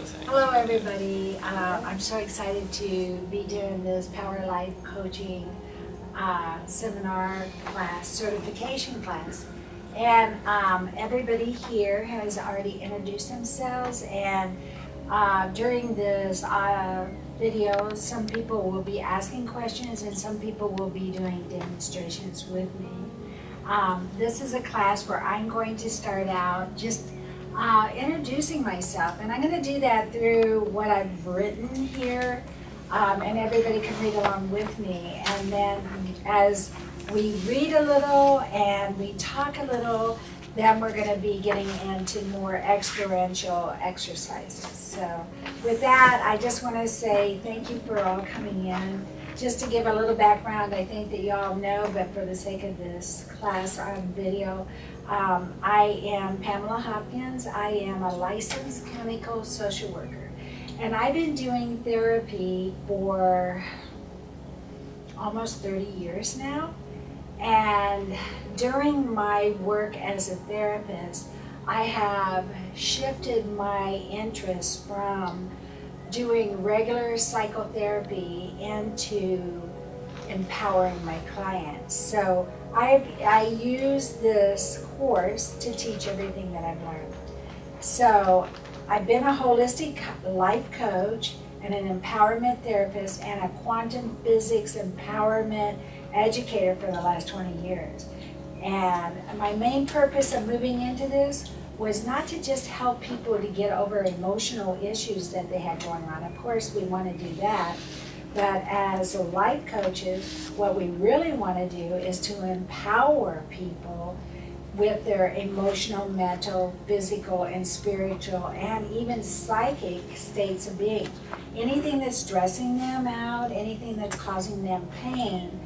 Hello, everybody. I'm so excited to be doing this Power Life Coaching seminar class, certification class. And everybody here has already introduced themselves. And during this video, some people will be asking questions and some people will be doing demonstrations with me. This is a class where I'm going to start out just introducing myself, and I'm going to do that through what I've written here, and everybody can read along with me. And then as we read a little and we talk a little, then we're going to be getting into more experiential exercises. So with that, I just want to say thank you for all coming in. Just to give a little background, I think that you all know, but for the sake of this class on video, I am Pamela Hopkins. I am a licensed clinical social worker. And I've been doing therapy for almost 30 years now. And during my work as a therapist, I have shifted my interest from doing regular psychotherapy into empowering my clients. So I use this course to teach everything that I've learned. So I've been a holistic life coach and an empowerment therapist and a quantum physics empowerment educator for the last 20 years. And my main purpose of moving into this was not to just help people to get over emotional issues that they had going on. Of course, we want to do that. But as life coaches, what we really want to do is to empower people with their emotional, mental, physical, and spiritual, and even psychic states of being. Anything that's stressing them out, anything that's causing them pain,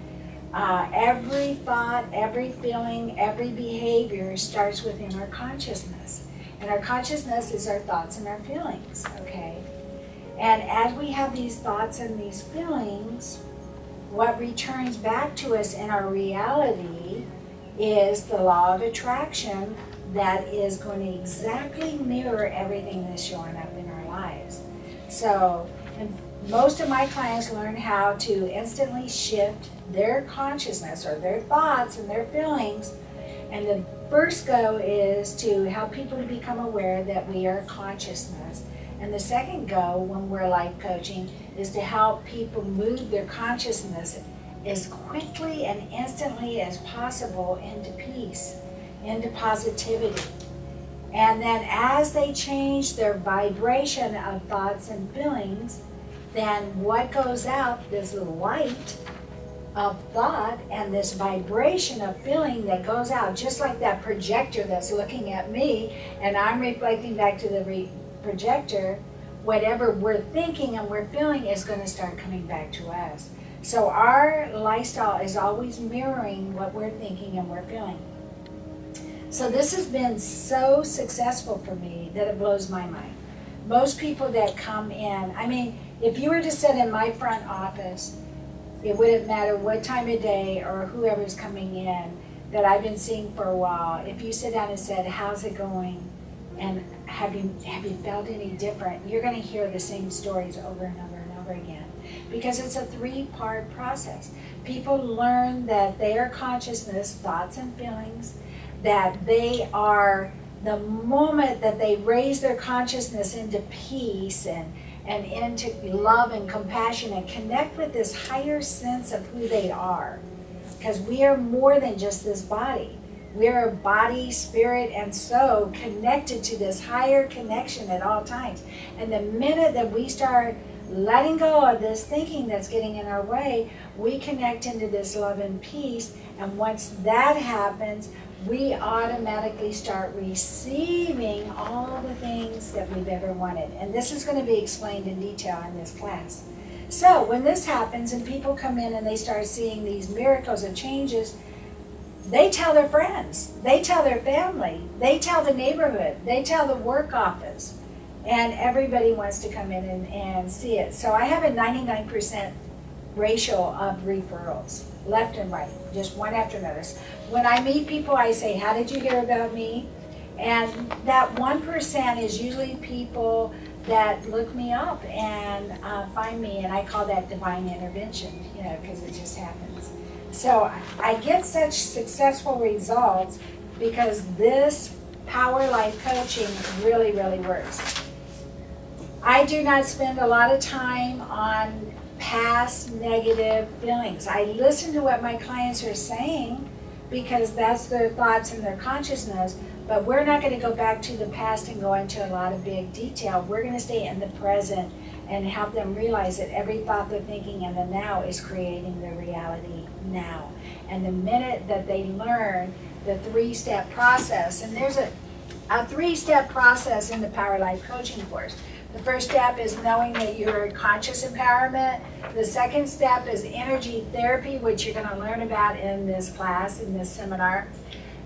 every thought, every feeling, every behavior starts within our consciousness. And our consciousness is our thoughts and our feelings, okay? And as we have these thoughts and these feelings, what returns back to us in our reality is the law of attraction that is going to exactly mirror everything that's showing up in our lives. So, and most of my clients learn how to instantly shift their consciousness or their thoughts and their feelings. And the first go is to help people to become aware that we are consciousness. And the second go, when we're life coaching, is to help people move their consciousness as quickly and instantly as possible into peace, into positivity. And then as they change their vibration of thoughts and feelings, then what goes out, this light of thought and this vibration of feeling that goes out, just like that projector that's looking at me, and I'm reflecting back to the projector, whatever we're thinking and we're feeling is going to start coming back to us. So our lifestyle is always mirroring what we're thinking and we're feeling. So this has been so successful for me that it blows my mind. Most people that come in, I mean, if you were to sit in my front office, it wouldn't matter what time of day or whoever's coming in that I've been seeing for a while. If you sit down and said, how's it going? And have you felt any different? You're going to hear the same stories over and over and over again. Because it's a three-part process. People learn that they are consciousness, thoughts and feelings, that they are, the moment that they raise their consciousness into peace and into love and compassion and connect with this higher sense of who they are. Because we are more than just this body. We are body, spirit, and soul connected to this higher connection at all times. And the minute that we start letting go of this thinking that's getting in our way, we connect into this love and peace. And once that happens, we automatically start receiving all the things that we've ever wanted. And this is going to be explained in detail in this class. So when this happens and people come in and they start seeing these miracles and changes, they tell their friends, they tell their family, they tell the neighborhood, they tell the work office, and everybody wants to come in and see it. So I have a 99% ratio of referrals, left and right, just one after another. When I meet people, I say, how did you hear about me? And that 1% is usually people that look me up and find me, and I call that divine intervention, because it just happens. So I get such successful results because this Power Life coaching really, really works. I do not spend a lot of time on past negative feelings. I listen to what my clients are saying because that's their thoughts and their consciousness, but we're not going to go back to the past and go into a lot of big detail. We're going to stay in the present and help them realize that every thought they're thinking in the now is creating the reality now. And the minute that they learn the 3-step process, and there's a 3-step process in the Power Life coaching course. The first step is knowing that you're conscious empowerment. The second step is energy therapy, which you're going to learn about in this class, in this seminar.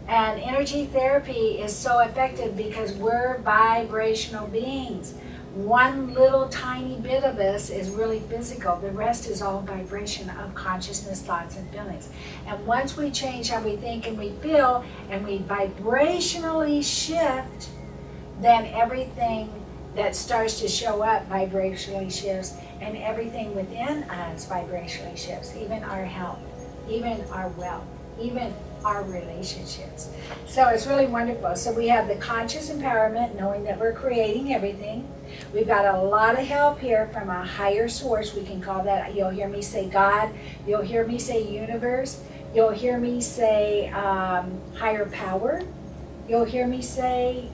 And energy therapy is so effective because we're vibrational beings. One little tiny bit of us is really physical. The rest is all vibration of consciousness, thoughts, and feelings. And once we change how we think and we feel, and we vibrationally shift, then everything that starts to show up vibrationally shifts, and everything within us vibrationally shifts, even our health, even our wealth, even our relationships. So it's really wonderful. So we have the conscious empowerment, knowing that we're creating everything. We've got a lot of help here from a higher source. We can call that, you'll hear me say God, you'll hear me say universe, you'll hear me say higher power. You'll hear me say,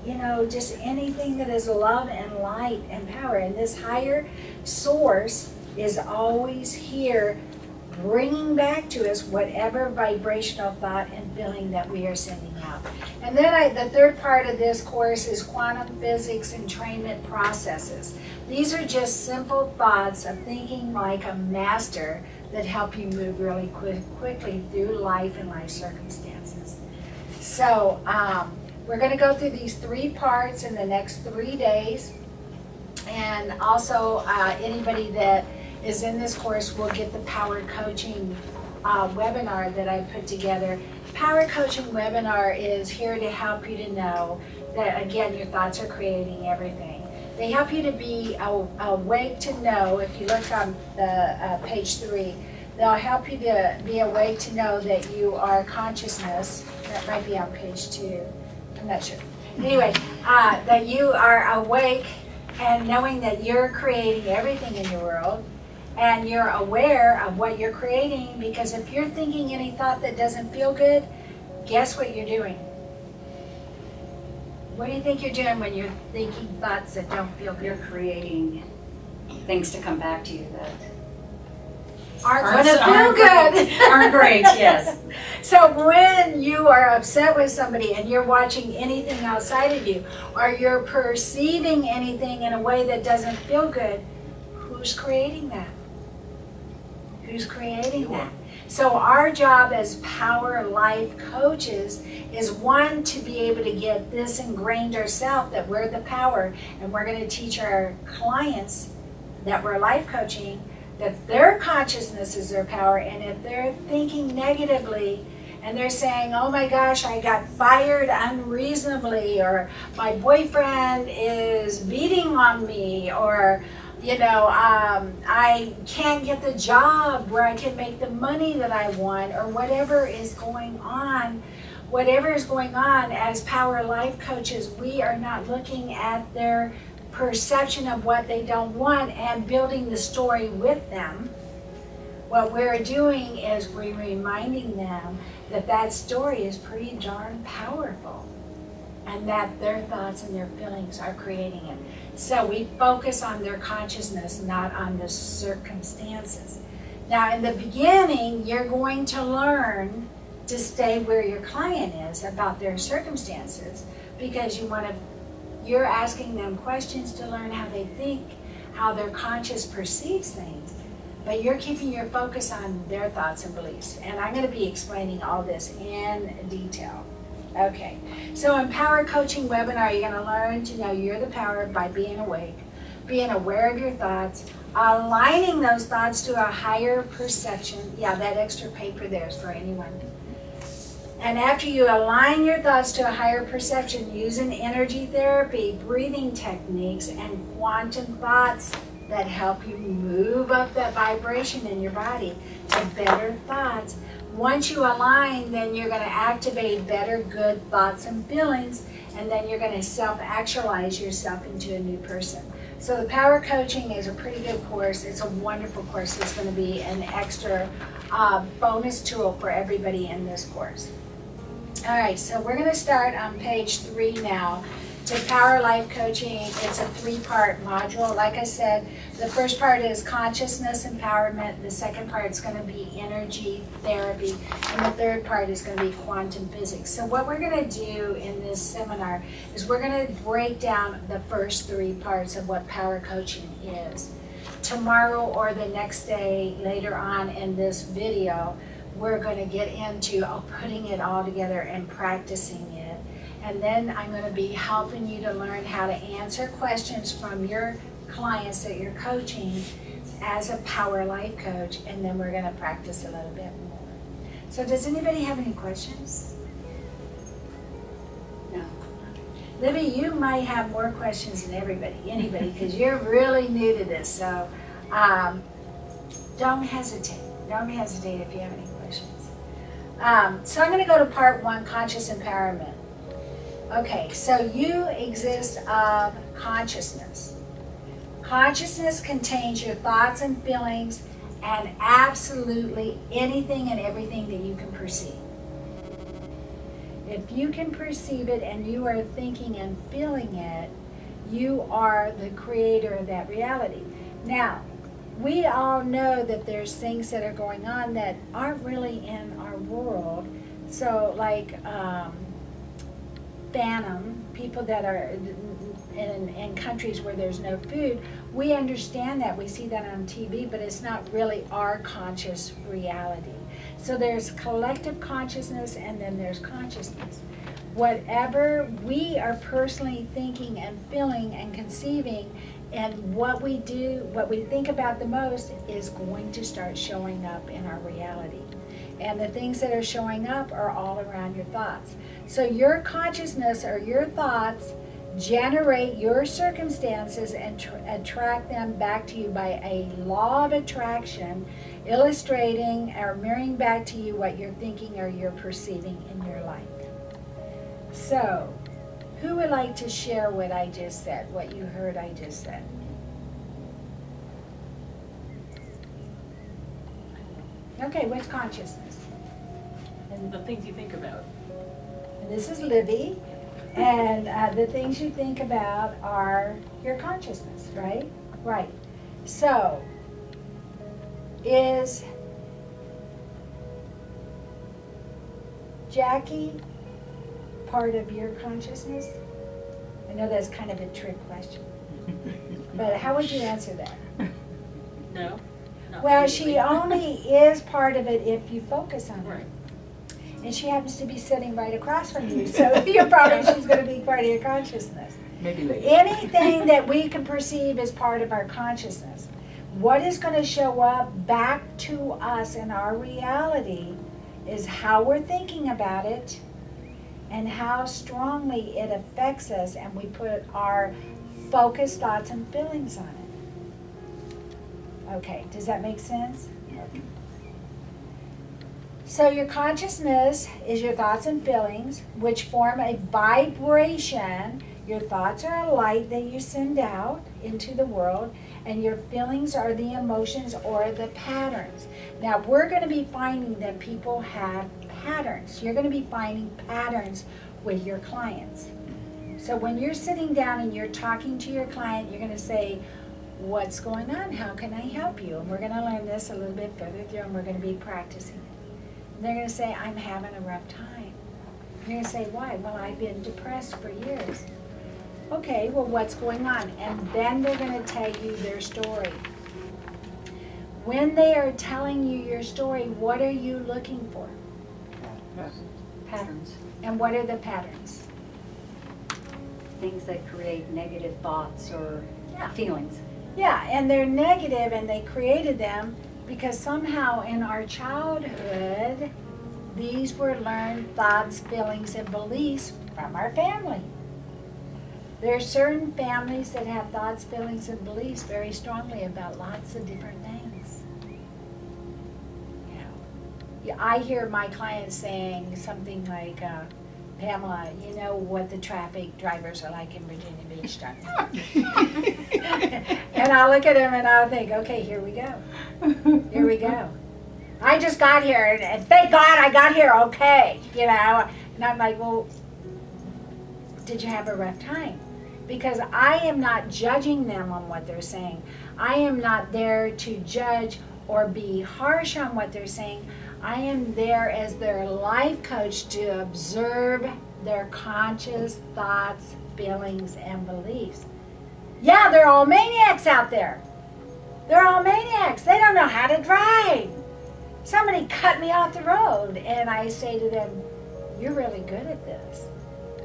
just anything that is love and light and power. And this higher source is always here bringing back to us whatever vibrational thought and feeling that we are sending out. And then the third part of this course is quantum physics entrainment processes. These are just simple thoughts of thinking like a master that help you move really quickly through life and life circumstances. So we're going to go through these 3 parts in the next 3 days. And also anybody that is in this course will get the Power Coaching webinar that I put together. Power Coaching webinar is here to help you to know that, again, your thoughts are creating everything. They help you to be awake to know, if you look on the page 3, they'll help you to be awake to know that you are consciousness. That might be on page 2. I'm not sure. Anyway, that you are awake and knowing that you're creating everything in your world, and you're aware of what you're creating, because if you're thinking any thought that doesn't feel good, guess what you're doing? What do you think you're doing when you're thinking thoughts that don't feel good? You're creating things to come back to you that aren't going to feel good. Aren't great, yes. So when you are upset with somebody and you're watching anything outside of you, or you're perceiving anything in a way that doesn't feel good, who's creating that? Who's creating that? So our job as Power Life coaches is, one, to be able to get this ingrained ourselves, that we're the power, and we're going to teach our clients that we're life coaching, that their consciousness is their power. And if they're thinking negatively and they're saying, oh my gosh, I got fired unreasonably, or my boyfriend is beating on me, or I can't get the job where I can make the money that I want, or whatever is going on, as Power Life coaches, we are not looking at their perception of what they don't want and building the story with them. What we're doing is we're reminding them that that story is pretty darn powerful, and that their thoughts and their feelings are creating it. So we focus on their consciousness, not on the circumstances. Now, in the beginning, you're going to learn to stay where your client is about their circumstances, because you're asking them questions to learn how they think, how their conscious perceives things, but you're keeping your focus on their thoughts and beliefs. And I'm going to be explaining all this in detail. Okay, so in Power Coaching webinar, you're going to learn to know you're the power by being awake, being aware of your thoughts, aligning those thoughts to a higher perception. Yeah, that extra paper there is for anyone. And after you align your thoughts to a higher perception using energy therapy, breathing techniques, and quantum thoughts that help you move up that vibration in your body to better thoughts. Once you align, then you're going to activate better, good thoughts and feelings, and then you're going to self-actualize yourself into a new person. So the Power Coaching is a pretty good course. It's a wonderful course. It's going to be an extra bonus tool for everybody in this course. All right, so we're going to start on page 3 now. To Power Life Coaching, it's a 3-part module. Like I said, the first part is consciousness empowerment. The second part is going to be energy therapy. And the third part is going to be quantum physics. So what we're going to do in this seminar is we're going to break down the first 3 parts of what Power Coaching is. Tomorrow or the next day, later on in this video, we're going to get into putting it all together and practicing it. And then I'm going to be helping you to learn how to answer questions from your clients that you're coaching as a Power Life Coach, and then we're going to practice a little bit more. So does anybody have any questions? No. Libby, you might have more questions than anybody, because you're really new to this. So don't hesitate. Don't hesitate if you have any questions. So I'm going to go to part 1, conscious empowerment. Okay, so you exist of consciousness. Consciousness contains your thoughts and feelings and absolutely anything and everything that you can perceive. If you can perceive it and you are thinking and feeling it, you are the creator of that reality. Now, we all know that there's things that are going on that aren't really in our world. So like famine, people that are in countries where there's no food, we understand that. We see that on TV, but it's not really our conscious reality. So there's collective consciousness and then there's consciousness. Whatever we are personally thinking and feeling and conceiving, and what we do, what we think about the most is going to start showing up in our reality. And the things that are showing up are all around your thoughts. So your consciousness or your thoughts generate your circumstances and attract them back to you by a law of attraction, illustrating or mirroring back to you what you're thinking or you're perceiving in your life. So, who would like to share what I just said, what you heard I just said? Okay, what's consciousness? And the things you think about. And this is Libby, and the things you think about are your consciousness, right? Right. So, is Jackie part of your consciousness? I know that's kind of a trick question, but how would you answer that? No. not Well, really. she only is part of it if you focus on her. Right. And she happens to be sitting right across from you, so you're probably, she's going to be part of your consciousness. Maybe later. Anything that we can perceive as part of our consciousness, what is going to show up back to us in our reality is how we're thinking about it and how strongly it affects us, and we put our focused thoughts and feelings on it. Okay, does that make sense? So your consciousness is your thoughts and feelings, which form a vibration. Your thoughts are a light that you send out into the world, and your feelings are the emotions or the patterns. Now, we're going to be finding that people have patterns. You're going to be finding patterns with your clients. So when you're sitting down and you're talking to your client, you're going to say, what's going on? How can I help you? And we're going to learn this a little bit further through, and we're going to be practicing it. And they're going to say, I'm having a rough time. You're going to say, why? Well, I've been depressed for years. Okay, well, what's going on? And then they're going to tell you their story. When they are telling you your story, what are you looking for? Patterns, And what are the patterns? things that create negative thoughts or Yeah. feelings. Yeah, and they're negative, and they created them because somehow in our childhood, these were learned thoughts, feelings, and beliefs from our family. There are certain families that have thoughts, feelings, and beliefs very strongly about lots of different things. You know, yeah, I hear my clients saying something like, Pamela, you know what the traffic drivers are like in Virginia Beach, don't you? And I'll look at them and I'll think, okay, here we go. Here we go. I just got here, and thank God I got here okay, you know. And I'm like, well, did you have a rough time? Because I am not judging them on what they're saying. I am not there to judge or be harsh on what they're saying. I am there as their life coach to observe their conscious thoughts, feelings, and beliefs. Yeah, they're all maniacs out there. They're all maniacs. They don't know how to drive. Somebody cut me off the road, and I say to them, you're really good at this.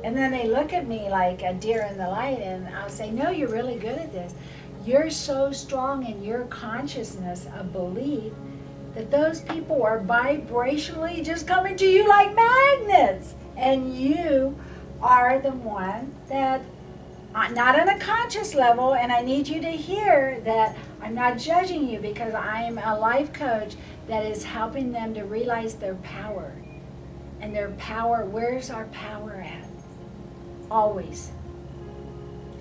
And then they look at me like a deer in the light, and I'll say, no, you're really good at this. You're so strong in your consciousness of belief that those people are vibrationally just coming to you like magnets. And you are the one that, not on a conscious level, and I need you to hear that I'm not judging you, because I'm a life coach that is helping them to realize their power. And their power, where's our power at? Always.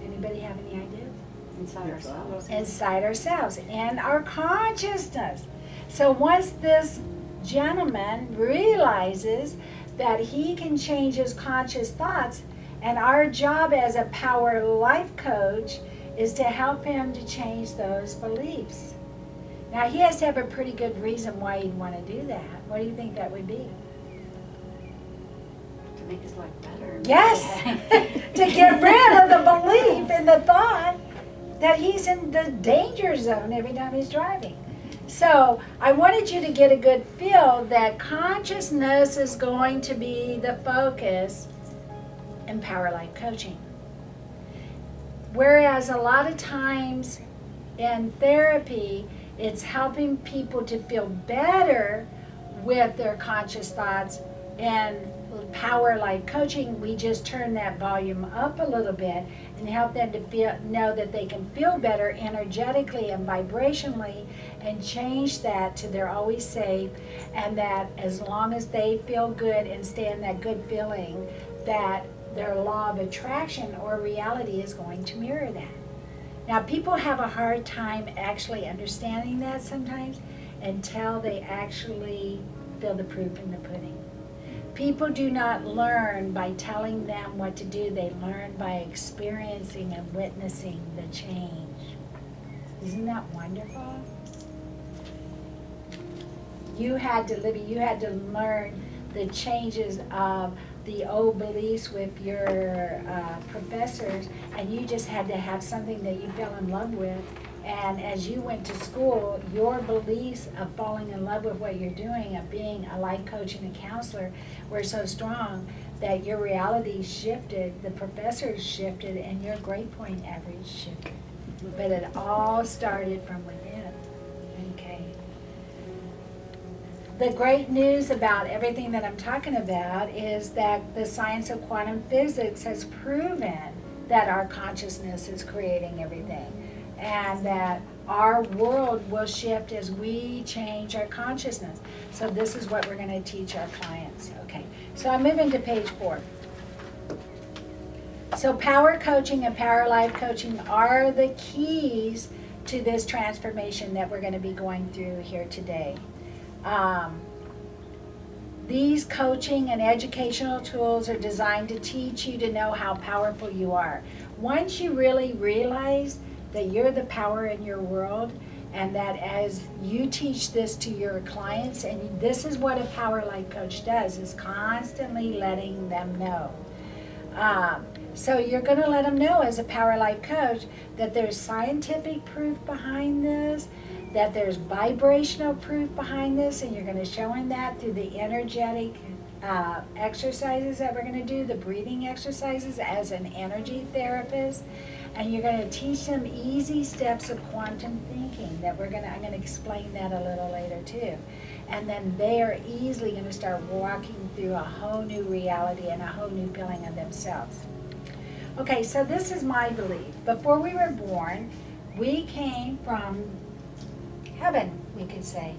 Anybody have any ideas? Inside ourselves. Inside ourselves, and our consciousness. So once this gentleman realizes that he can change his conscious thoughts, and our job as a power life coach is to help him to change those beliefs. Now he has to have a pretty good reason why he'd want to do that. What do you think that would be? To make his life better. Yes, to get rid of the belief and the thought that he's in the danger zone every time he's driving. So I wanted you to get a good feel that consciousness is going to be the focus in Power Life Coaching. Whereas a lot of times in therapy, it's helping people to feel better with their conscious thoughts. And Power Life Coaching, we just turn that volume up a little bit and help them to know that they can feel better energetically and vibrationally, and change that to they're always safe, and that as long as they feel good and stay in that good feeling, that their law of attraction or reality is going to mirror that. Now, people have a hard time actually understanding that sometimes until they actually feel the proof in the pudding. People do not learn by telling them what to do. They learn by experiencing and witnessing the change. Isn't that wonderful? You had to, Libby, you had to learn the changes of the old beliefs with your professors, and you just had to have something that you fell in love with. And as you went to school, your beliefs of falling in love with what you're doing, of being a life coach and a counselor, were so strong that your reality shifted, the professors shifted, and your grade point average shifted. But it all started from within. Okay. The great news about everything that I'm talking about is that the science of quantum physics has proven that our consciousness is creating everything, and that our world will shift as we change our consciousness. So this is what we're going to teach our clients. Okay, so I'm moving to page 4. So power coaching and power life coaching are the keys to this transformation that we're going to be going through here today. These coaching and educational tools are designed to teach you to know how powerful you are. Once you really realize that you're the power in your world, and that as you teach this to your clients, and this is what a power life coach does, is constantly letting them know. So you're going to let them know as a power life coach that there's scientific proof behind this, that there's vibrational proof behind this, and you're going to show them that through the energetic exercises that we're going to do, the breathing exercises as an energy therapist. And you're going to teach them easy steps of quantum thinking that I'm going to explain that a little later too. And then they are easily going to start walking through a whole new reality and a whole new feeling of themselves. Okay, so this is my belief. Before we were born, we came from heaven, we could say.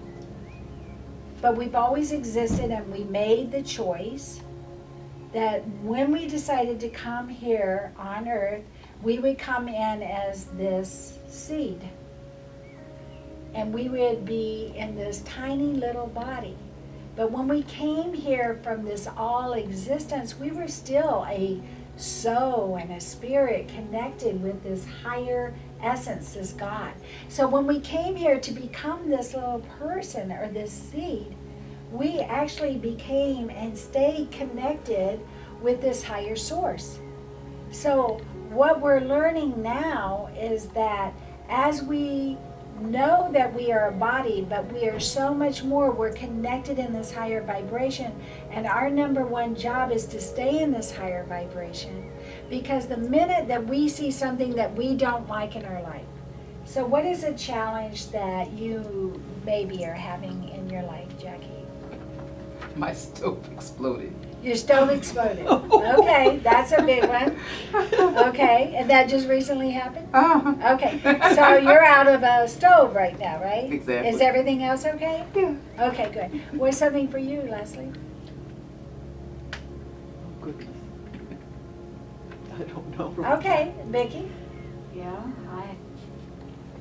But we've always existed, and we made the choice that when we decided to come here on earth, we would come in as this seed. And we would be in this tiny little body. But when we came here from this all existence, we were still a soul and a spirit connected with this higher essence, this God. So when we came here to become this little person or this seed, we actually became and stayed connected with this higher source. So what we're learning now is that as we know that we are a body, but we are so much more, we're connected in this higher vibration, and our number one job is to stay in this higher vibration, because the minute that we see something that we don't like in our life. So what is a challenge that you maybe are having in your life, Jackie? My stove exploded. Your stove exploded. Okay, that's a big one. Okay, and that just recently happened? Uh-huh. Okay, so you're out of a stove right now, right? Exactly. Is everything else okay? Yeah. Okay, good. What's something for you, Leslie? Goodness. I don't know. Okay, Vicki? Yeah,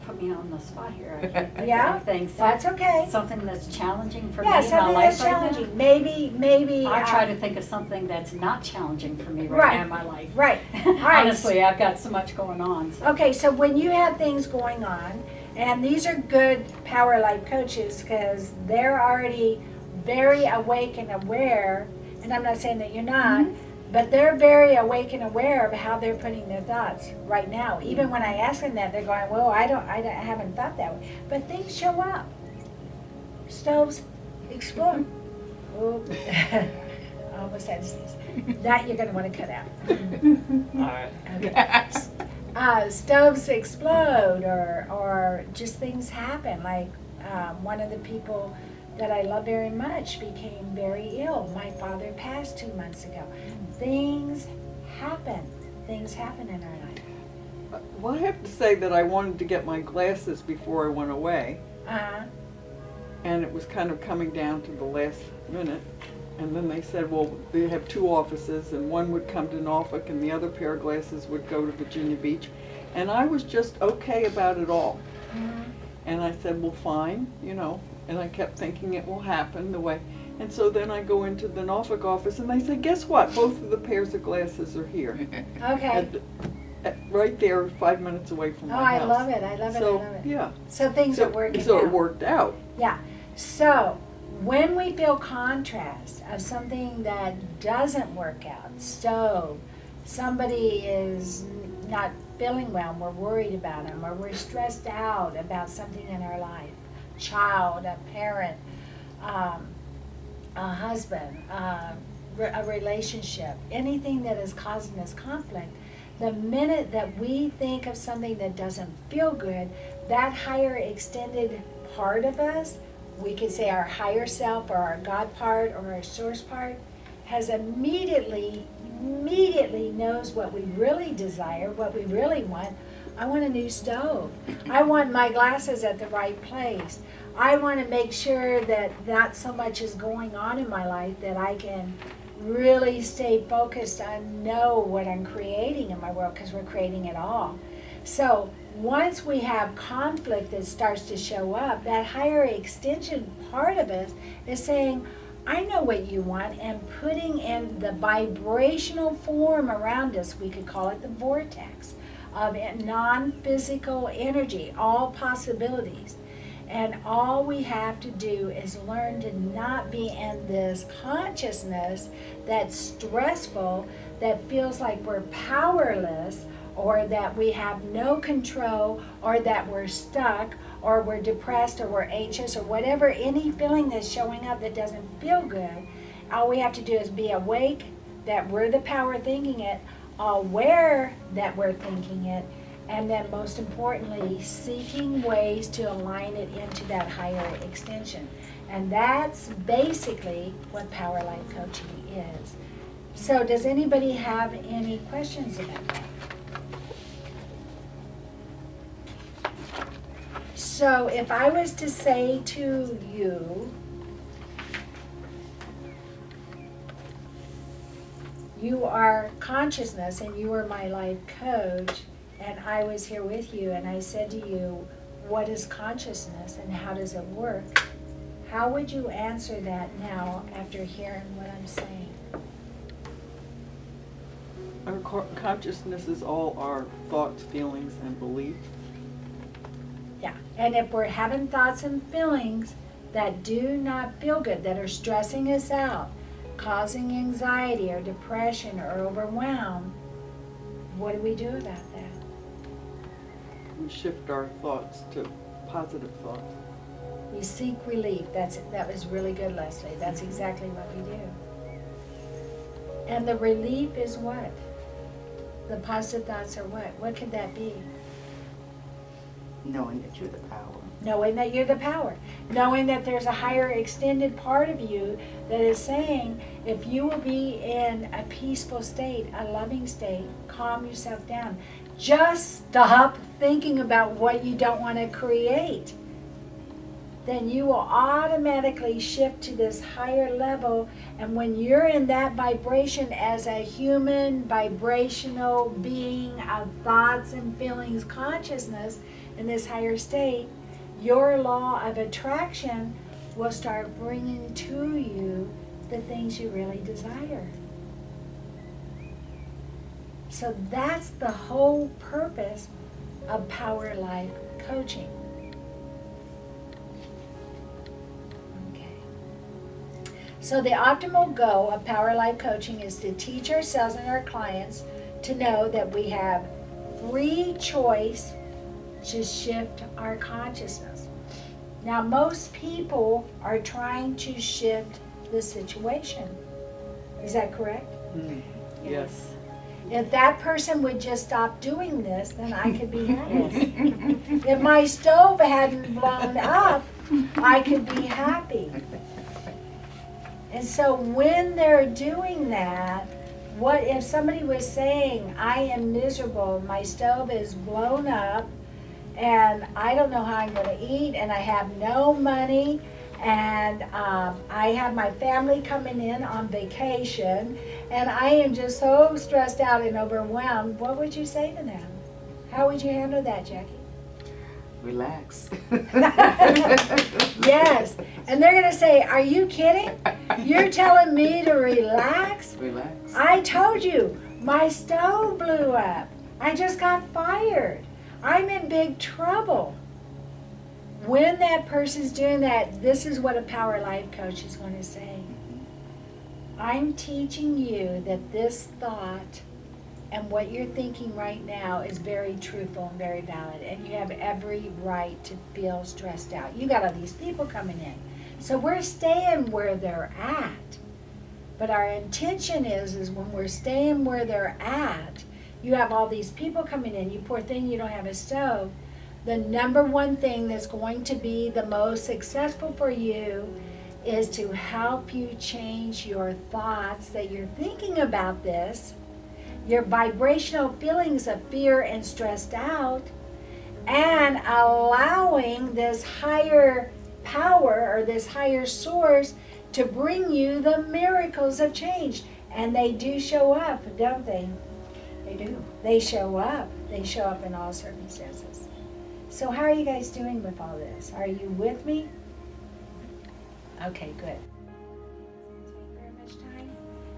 put me on the spot here. I can't Yeah, think of that's okay. something that's challenging for Yeah, me in my something life that's right now. challenging. Maybe. I try to think of something that's not challenging for me Right. right now in my life. Right. All right. Honestly, I've got so much going on. So. Okay, so when you have things going on, and these are good Power Life coaches because they're already very awake and aware, and I'm not saying that you're not, but they're very awake and aware of how they're putting their thoughts right now. Even when I ask them that, they're going, well, I haven't thought that way. But things show up. Stoves explode. Oh, almost had to sneeze. That you're going to want to cut out. Alright. Okay. Stoves explode, or just things happen. Like one of the people that I love very much became very ill. My father passed 2 months ago. Things happen. Things happen in our life. Well, I have to say that I wanted to get my glasses before I went away, and it was kind of coming down to the last minute. And then they said, well, they have 2 offices, and one would come to Norfolk, and the other pair of glasses would go to Virginia Beach. And I was just okay about it all. And I said, well, fine, and I kept thinking it will happen the way. And so then I go into the Norfolk office, and they say, guess what? Both of the pairs of glasses are here. Okay. Right there, 5 minutes away from Oh, my house. I love it. I love it. So, I love it. yeah. So things are working So out. it worked out. Yeah. So when we feel contrast of something that doesn't work out, stove, somebody is not feeling well and we're worried about them, or we're stressed out about something in our life, child, a parent, a husband, a relationship, anything that is causing us conflict, the minute that we think of something that doesn't feel good, that higher extended part of us, we could say our higher self or our God part or our source part, has immediately knows what we really desire, what we really want. I want a new stove. I want my glasses at the right place. I want to make sure that not so much is going on in my life that I can really stay focused on know what I'm creating in my world, because we're creating it all. So once we have conflict that starts to show up, that higher extension part of us is saying, I know what you want, and putting in the vibrational form around us, we could call it the vortex of non-physical energy, all possibilities. And all we have to do is learn to not be in this consciousness that's stressful, that feels like we're powerless, or that we have no control, or that we're stuck, or we're depressed, or we're anxious, or whatever, any feeling that's showing up that doesn't feel good. All we have to do is be awake that we're the power thinking it, aware that we're thinking it, and then most importantly, seeking ways to align it into that higher extension. And that's basically what Power Life Coaching is. So does anybody have any questions about that? So if I was to say to you, you are consciousness and you are my life coach, and I was here with you and I said to you, what is consciousness and how does it work? How would you answer that now after hearing what I'm saying? Our consciousness is all our thoughts, feelings, and beliefs. Yeah, and if we're having thoughts and feelings that do not feel good, that are stressing us out, causing anxiety or depression or overwhelm, what do we do about that? We shift our thoughts to positive thoughts. We seek relief. That was really good, Leslie. That's exactly what we do. And the relief is what? The positive thoughts are what? What could that be? Knowing that you're the power. Knowing that you're the power. Knowing that there's a higher extended part of you that is saying, if you will be in a peaceful state, a loving state, calm yourself down. Just stop thinking about what you don't want to create. Then you will automatically shift to this higher level. And when you're in that vibration as a human vibrational being of thoughts and feelings consciousness in this higher state, your law of attraction will start bringing to you the things you really desire. So that's the whole purpose of Power Life Coaching. So the optimal goal of Power Life Coaching is to teach ourselves and our clients to know that we have free choice to shift our consciousness. Now, most people are trying to shift the situation. Is that correct? Yes. If that person would just stop doing this, then I could be happy. If my stove hadn't blown up, I could be happy. And so when they're doing that, what if somebody was saying, I am miserable, my stove is blown up, and I don't know how I'm going to eat, and I have no money, and I have my family coming in on vacation, and I am just so stressed out and overwhelmed, what would you say to them? How would you handle that, Jackie? Relax. Yes, and they're going to say, are you kidding? You're telling me to relax? Relax. I told you, my stove blew up. I just got fired. I'm in big trouble. When that person's doing that, this is what a Power Life Coach is going to say. I'm teaching you that this thought and what you're thinking right now is very truthful and very valid, and you have every right to feel stressed out. You got all these people coming in. So we're staying where they're at. But our intention is when we're staying where they're at, you have all these people coming in, you poor thing, you don't have a stove. The number one thing that's going to be the most successful for you is to help you change your thoughts that you're thinking about this, your vibrational feelings of fear and stressed out, and allowing this higher power or this higher source to bring you the miracles of change. And they do show up, don't they? They do. They show up. They show up in all circumstances. So how are you guys doing with all this? Are you with me? Okay, good. Very much time.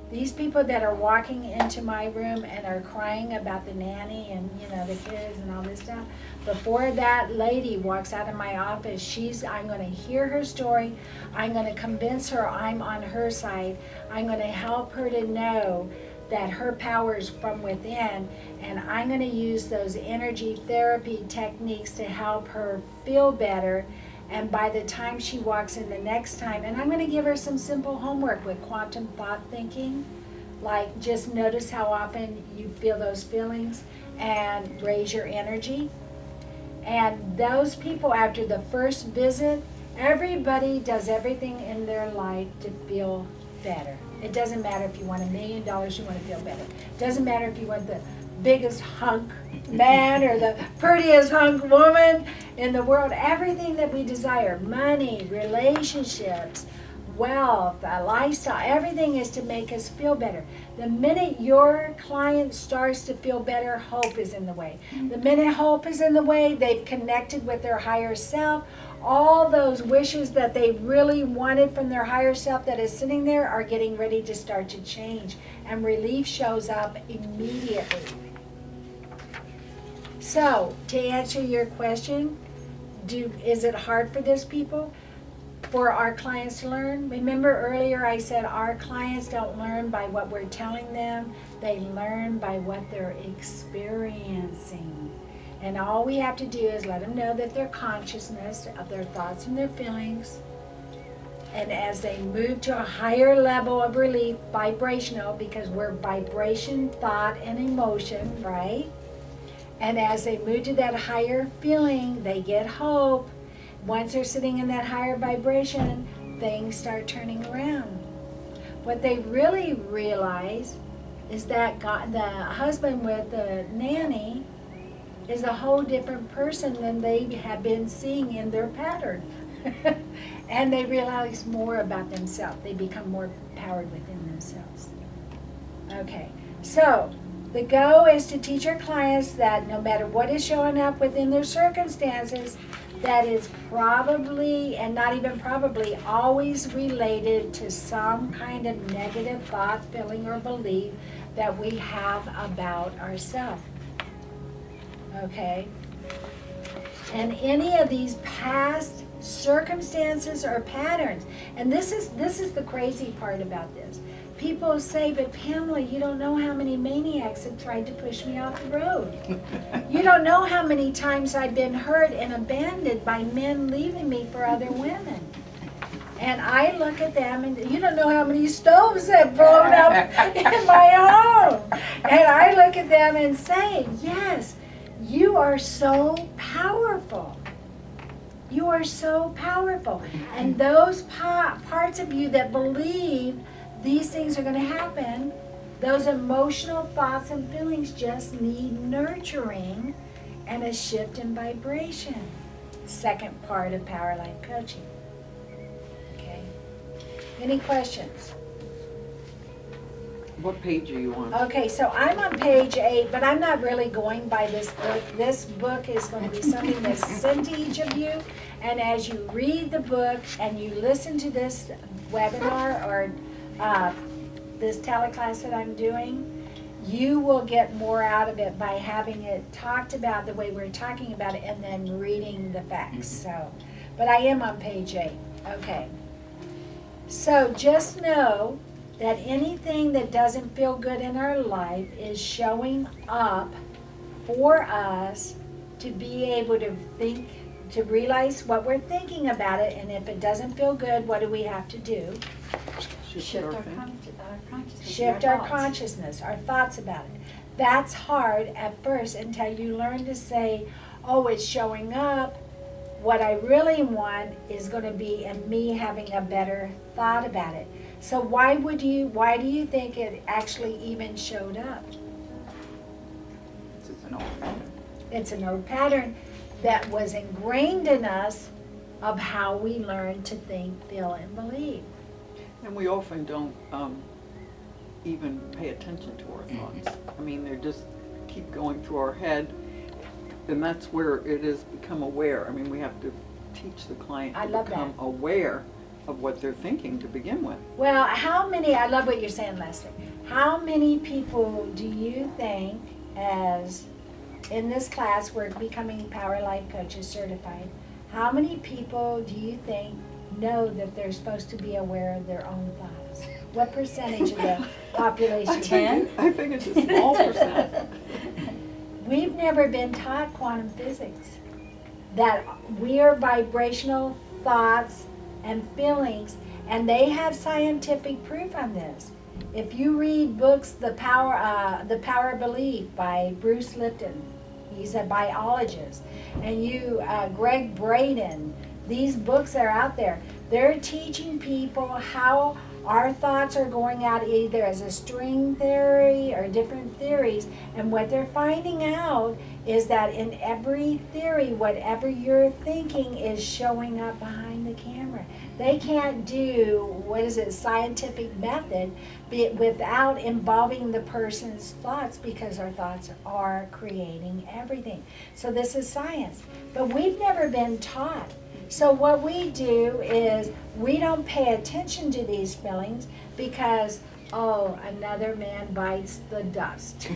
These people that are walking into my room and are crying about the nanny and the kids and all this stuff, before that lady walks out of my office, I'm going to hear her story. I'm going to convince her I'm on her side. I'm going to help her to know that her power is from within, and I'm going to use those energy therapy techniques to help her feel better. And by the time she walks in the next time, and I'm going to give her some simple homework with quantum thought thinking, like just notice how often you feel those feelings and raise your energy. And those people, after the first visit, everybody does everything in their life to feel better. It doesn't matter if you want $1 million, you want to feel better. It doesn't matter if you want the biggest hunk man or the prettiest hunk woman in the world. Everything that we desire, money, relationships, wealth, a lifestyle, everything is to make us feel better. The minute your client starts to feel better, hope is in the way. The minute hope is in the way, they've connected with their higher self. All those wishes that they really wanted from their higher self that is sitting there are getting ready to start to change, and relief shows up immediately. So, to answer your question, is it hard for those people? For our clients to learn? Remember earlier I said our clients don't learn by what we're telling them, they learn by what they're experiencing. And all we have to do is let them know that their consciousness of their thoughts and their feelings, and as they move to a higher level of relief, vibrational, because we're vibration, thought, and emotion, right? And as they move to that higher feeling, they get hope. Once they're sitting in that higher vibration, things start turning around. What they really realize is that the husband with the nanny is a whole different person than they have been seeing in their pattern. And they realize more about themselves. They become more empowered within themselves. Okay, so the goal is to teach our clients that no matter what is showing up within their circumstances, that is probably, and not even probably, always related to some kind of negative thought, feeling, or belief that we have about ourselves. Okay? And any of these past circumstances or patterns, and this is the crazy part about this. People say, but Pamela, you don't know how many maniacs have tried to push me off the road. You don't know how many times I've been hurt and abandoned by men leaving me for other women. And I look at them, and you don't know how many stoves have blown up in my home. And I look at them and say, yes, you are so powerful. You are so powerful. And those parts of you that believe these things are going to happen, those emotional thoughts and feelings just need nurturing and a shift in vibration. Second part of Power Life Coaching. Okay. Any questions? What page are you on? Okay, so I'm on page 8, but I'm not really going by this book. This book is going to be something that's sent to each of you. And as you read the book and you listen to this webinar or this teleclass that I'm doing, you will get more out of it by having it talked about the way we're talking about it and then reading the facts. So, but I am on page 8. Okay. So just know that anything that doesn't feel good in our life is showing up for us to be able to think, to realize what we're thinking about it, and if it doesn't feel good, what do we have to do? Shift our consciousness. Shift our consciousness, our thoughts about it. That's hard at first until you learn to say, oh, it's showing up. What I really want is going to be in me having a better thought about it. So why do you think it actually even showed up? It's an old pattern. It's an old pattern that was ingrained in us of how we learn to think, feel, and believe. And we often don't even pay attention to our thoughts. I mean, they just keep going through our head, and that's where it is become aware. I mean, we have to teach the client I to love become that. aware of what they're thinking to begin with. Well, I love what you're saying, Leslie. How many people do you think, as in this class, we're becoming Power Life Coaches certified, how many people do you think know that they're supposed to be aware of their own thoughts? What percentage of the population? 10? I think it's a small percent. We've never been taught quantum physics, that we are vibrational thoughts and feelings, and they have scientific proof on this. If you read books, The Power of Belief by Bruce Lipton, he's a biologist, and Greg Braden, these books are out there. They're teaching people how Our thoughts are going out either as a string theory or different theories, and what they're finding out is that in every theory, whatever you're thinking is showing up behind the camera. They can't do, scientific method without involving the person's thoughts, because our thoughts are creating everything. So this is science, but we've never been taught. So what we do is we don't pay attention to these feelings because, oh, another man bites the dust.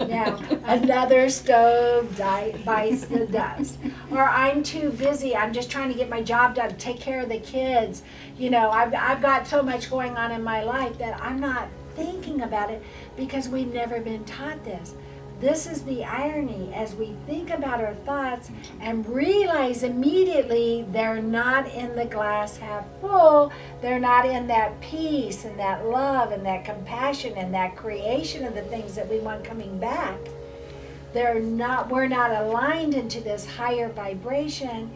Now, another stove bites the dust. Or I'm too busy, I'm just trying to get my job done, take care of the kids. You know, I've got so much going on in my life that I'm not thinking about it because we've never been taught this. This is the irony as we think about our thoughts and realize immediately they're not in the glass half full, they're not in that peace and that love and that compassion and that creation of the things that we want coming back. We're not aligned into this higher vibration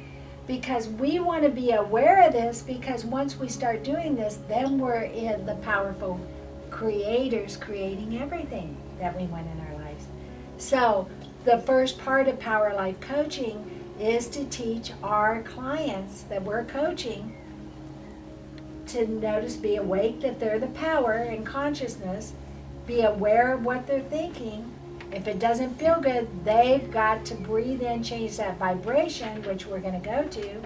because we want to be aware of this, because once we start doing this, then we're in the powerful creators creating everything that we want in our lives. So the first part of Power Life Coaching is to teach our clients that we're coaching to notice, be awake that they're the power and consciousness, be aware of what they're thinking. If it doesn't feel good, they've got to breathe in, change that vibration, which we're going to go to,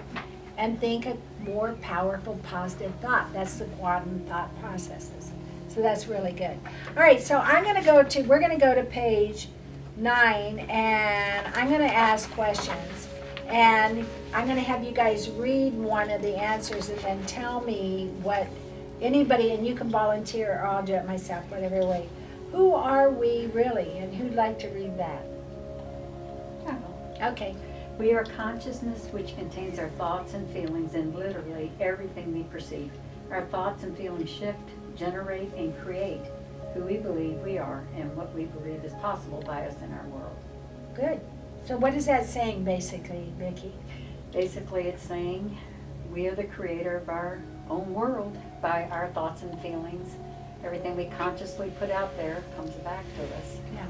and think a more powerful, positive thought. That's the quantum thought processes. So that's really good. All right, so we're going to go to page 9, and I'm going to ask questions, and I'm going to have you guys read one of the answers and then tell me what anybody, and you can volunteer or I'll do it myself, whatever way. Who are we really, and who'd like to read that? Okay. We are consciousness which contains our thoughts and feelings and literally everything we perceive. Our thoughts and feelings shift, generate, and create who we believe we are and what we believe is possible by us in our world. Good. So what is that saying basically, Vicki? Basically, it's saying we are the creator of our own world by our thoughts and feelings. Everything we consciously put out there comes back to us. Yeah.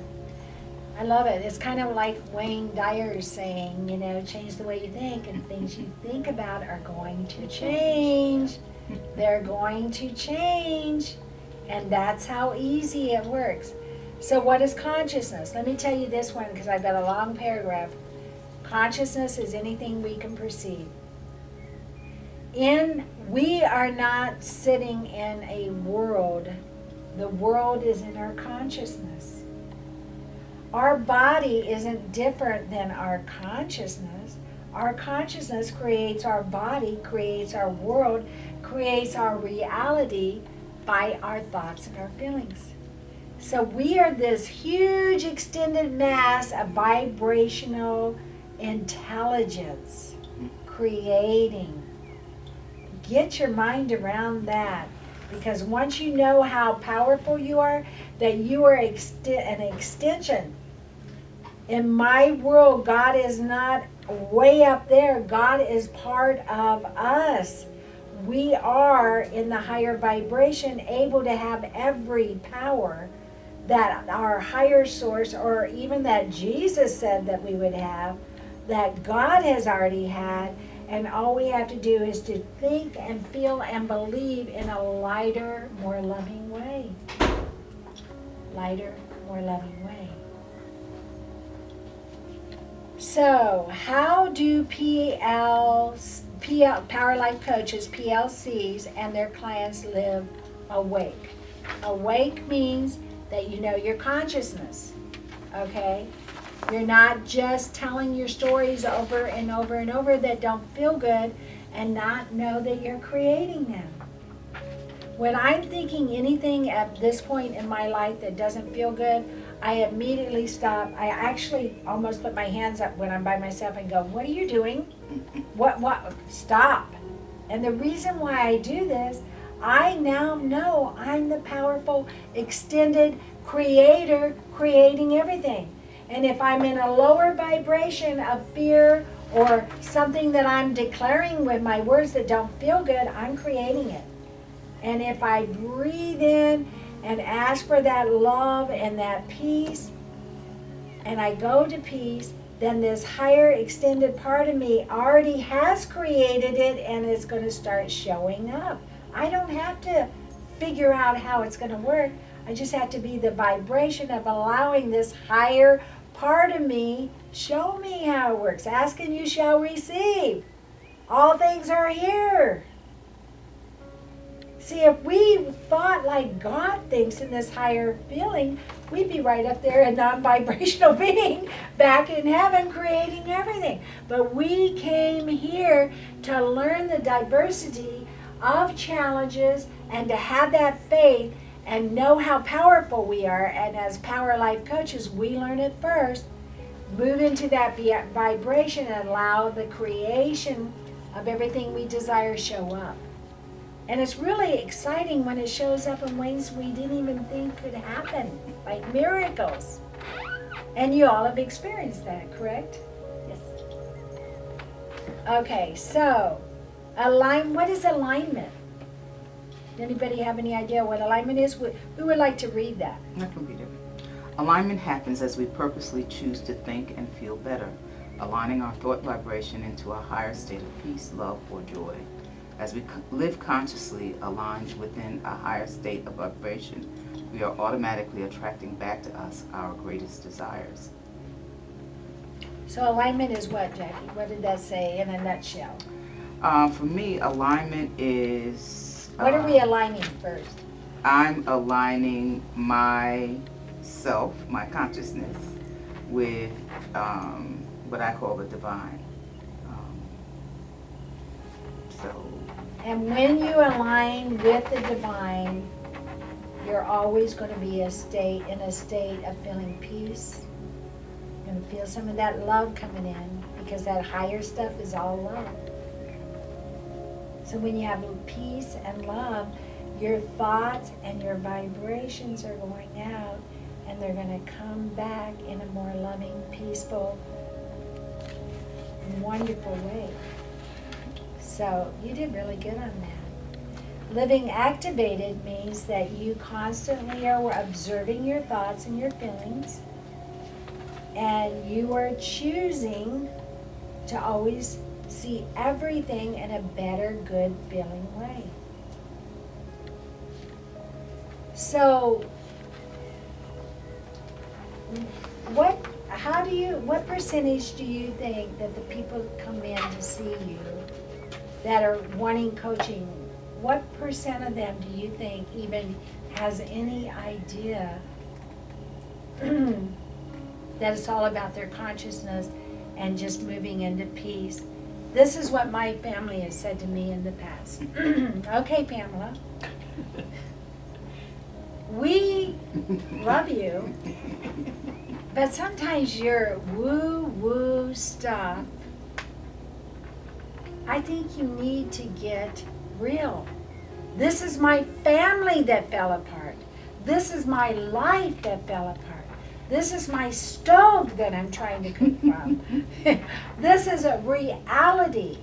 I love it. It's kind of like Wayne Dyer saying, change the way you think, and things you think about are going to change. They're going to change. And that's how easy it works. So what is consciousness? Let me tell you this one because I've got a long paragraph. Consciousness is anything we can perceive. We are not sitting in a world. The world is in our consciousness. Our body isn't different than our consciousness. Our consciousness creates our body, creates our world, creates our reality by our thoughts and our feelings. So we are this huge extended mass of vibrational intelligence creating. Get your mind around that, because once you know how powerful you are, that you are an extension. In my world, God is not way up there. God is part of us. We are in the higher vibration, able to have every power that our higher source, or even that Jesus said that we would have, that God has already had, and all we have to do is to think and feel and believe in a lighter, more loving way. Lighter, more loving way. So, how do Power Life Coaches, PLCs, and their clients live awake? Awake means that you know your consciousness, okay? You're not just telling your stories over and over and over that don't feel good and not know that you're creating them. When I'm thinking anything at this point in my life that doesn't feel good, I immediately stop. I actually almost put my hands up when I'm by myself and go, what are you doing? What? Stop. And the reason why I do this, I now know I'm the powerful, extended creator creating everything. And if I'm in a lower vibration of fear or something that I'm declaring with my words that don't feel good, I'm creating it. And if I breathe in and ask for that love and that peace, and I go to peace, then this higher extended part of me already has created it and it's going to start showing up. I don't have to figure out how it's going to work. I just have to be the vibration of allowing this higher part of me show me how it works. Ask and you shall receive. All things are here. See, if we thought like God thinks in this higher feeling, we'd be right up there, a non-vibrational being back in heaven creating everything. But we came here to learn the diversity of challenges and to have that faith and know how powerful we are. And as Power Life coaches, we learn it first, move into that vibration and allow the creation of everything we desire show up. And it's really exciting when it shows up in ways we didn't even think could happen, like miracles. And you all have experienced that, correct? Yes. Okay, so what is alignment? Anybody have any idea what alignment is? Who would like to read that? I can read it. Alignment happens as we purposely choose to think and feel better, aligning our thought vibration into a higher state of peace, love, or joy. As we live consciously aligned within a higher state of vibration, we are automatically attracting back to us our greatest desires. So alignment is what, Jackie? What did that say in a nutshell? For me, alignment is... What are we aligning first? I'm aligning myself, my consciousness, with what I call the divine. And when you align with the divine, you're always going to be in a state of feeling peace. You're going to feel some of that love coming in because that higher stuff is all love. So when you have peace and love, your thoughts and your vibrations are going out and they're going to come back in a more loving, peaceful, wonderful way. So you did really good on that. Living activated means that you constantly are observing your thoughts and your feelings, and you are choosing to always see everything in a better, good feeling way. So what percentage do you think that the people that come in to see you that are wanting coaching, what percent of them do you think even has any idea that it's all about their consciousness and just moving into peace? This is what my family has said to me in the past. Okay, Pamela. We love you, but sometimes your woo-woo stuff, I think you need to get real. This is my family that fell apart. This is my life that fell apart. This is my stove that I'm trying to cook from. This is a reality.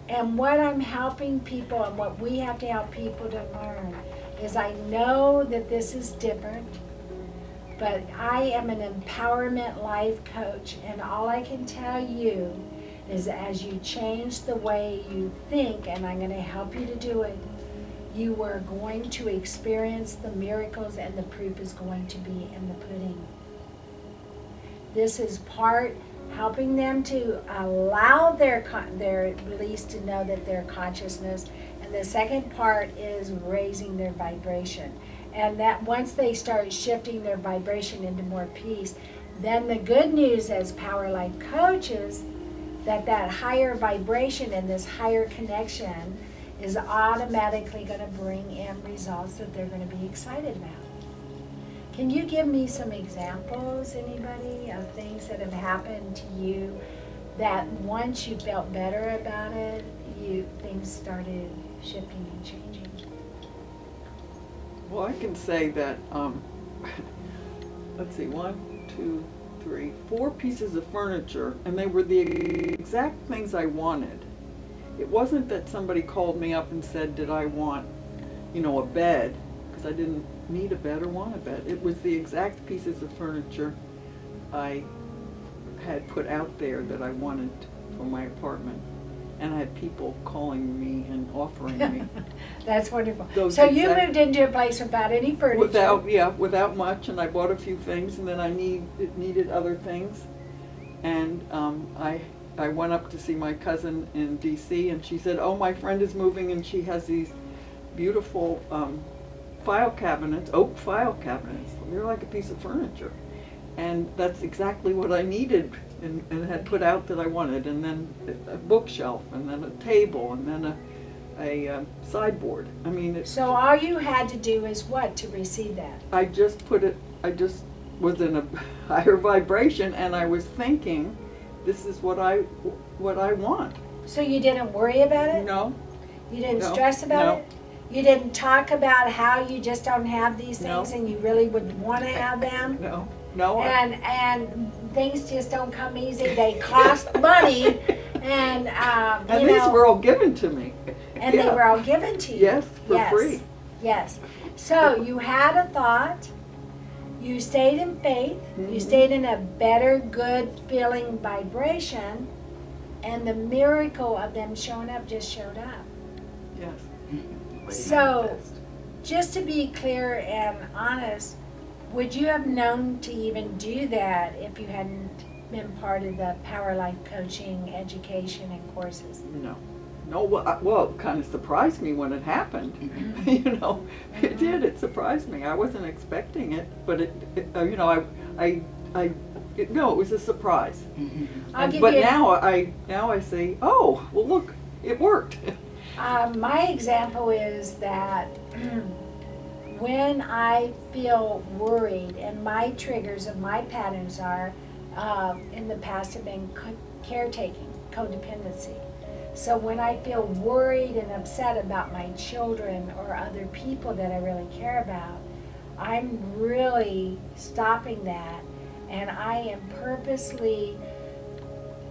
And what I'm helping people and what we have to help people to learn is I know that this is different, but I am an empowerment life coach, and all I can tell you is as you change the way you think, and I'm going to help you to do it, you are going to experience the miracles, and the proof is going to be in the pudding. This is part helping them to allow their beliefs to know that their consciousness, and the second part is raising their vibration. And that once they start shifting their vibration into more peace, then the good news as Power Life coaches, that higher vibration and this higher connection is automatically going to bring in results that they're going to be excited about. Can you give me some examples, anybody, of things that have happened to you that once you felt better about it, things started shifting and changing? Well, I can say that, let's see, 1, 2, 3, 4 pieces of furniture, and they were the exact things I wanted. It wasn't that somebody called me up and said, did I want a bed, because I didn't need a bed or want a bed. It was the exact pieces of furniture I had put out there that I wanted for my apartment. And I had people calling me and offering me. That's wonderful. Those So you exact- moved into a place without any furniture? Without much, and I bought a few things, and then I needed other things. And I went up to see my cousin in DC, and she said, "Oh, my friend is moving, and she has these beautiful file cabinets, oak file cabinets. They're like a piece of furniture." And that's exactly what I needed and had put out that I wanted. And then a bookshelf, and then a table, and then a sideboard. I mean, So all you had to do is what to receive that? I just was in a higher vibration, and I was thinking, this is what I want. So you didn't worry about it? No, You didn't No, stress about no. it? You didn't talk about how you just don't have these No. things and you really would want to have them? no. And things just don't come easy. They cost money, and And you these know, were all given to me. and they yeah. were all given to you. Yes, for Yes. free. Yes. So you had a thought. You stayed in faith. You Mhm. stayed in a better, good feeling vibration, and the miracle of them showing up just showed up. Yes. Way So- manifest. Just to be clear and honest, would you have known to even do that if you hadn't been part of the Power Life coaching, education, and courses? No. No, well, it kind of surprised me when it happened. Mm-hmm. It did. It surprised me. I wasn't expecting it, but it was a surprise. Mhm. I'll give But you now I say, oh, well, look, it worked. my example is that when I feel worried, and my triggers of my patterns are in the past have been caretaking, codependency. So when I feel worried and upset about my children or other people that I really care about, I'm really stopping that, and I am purposely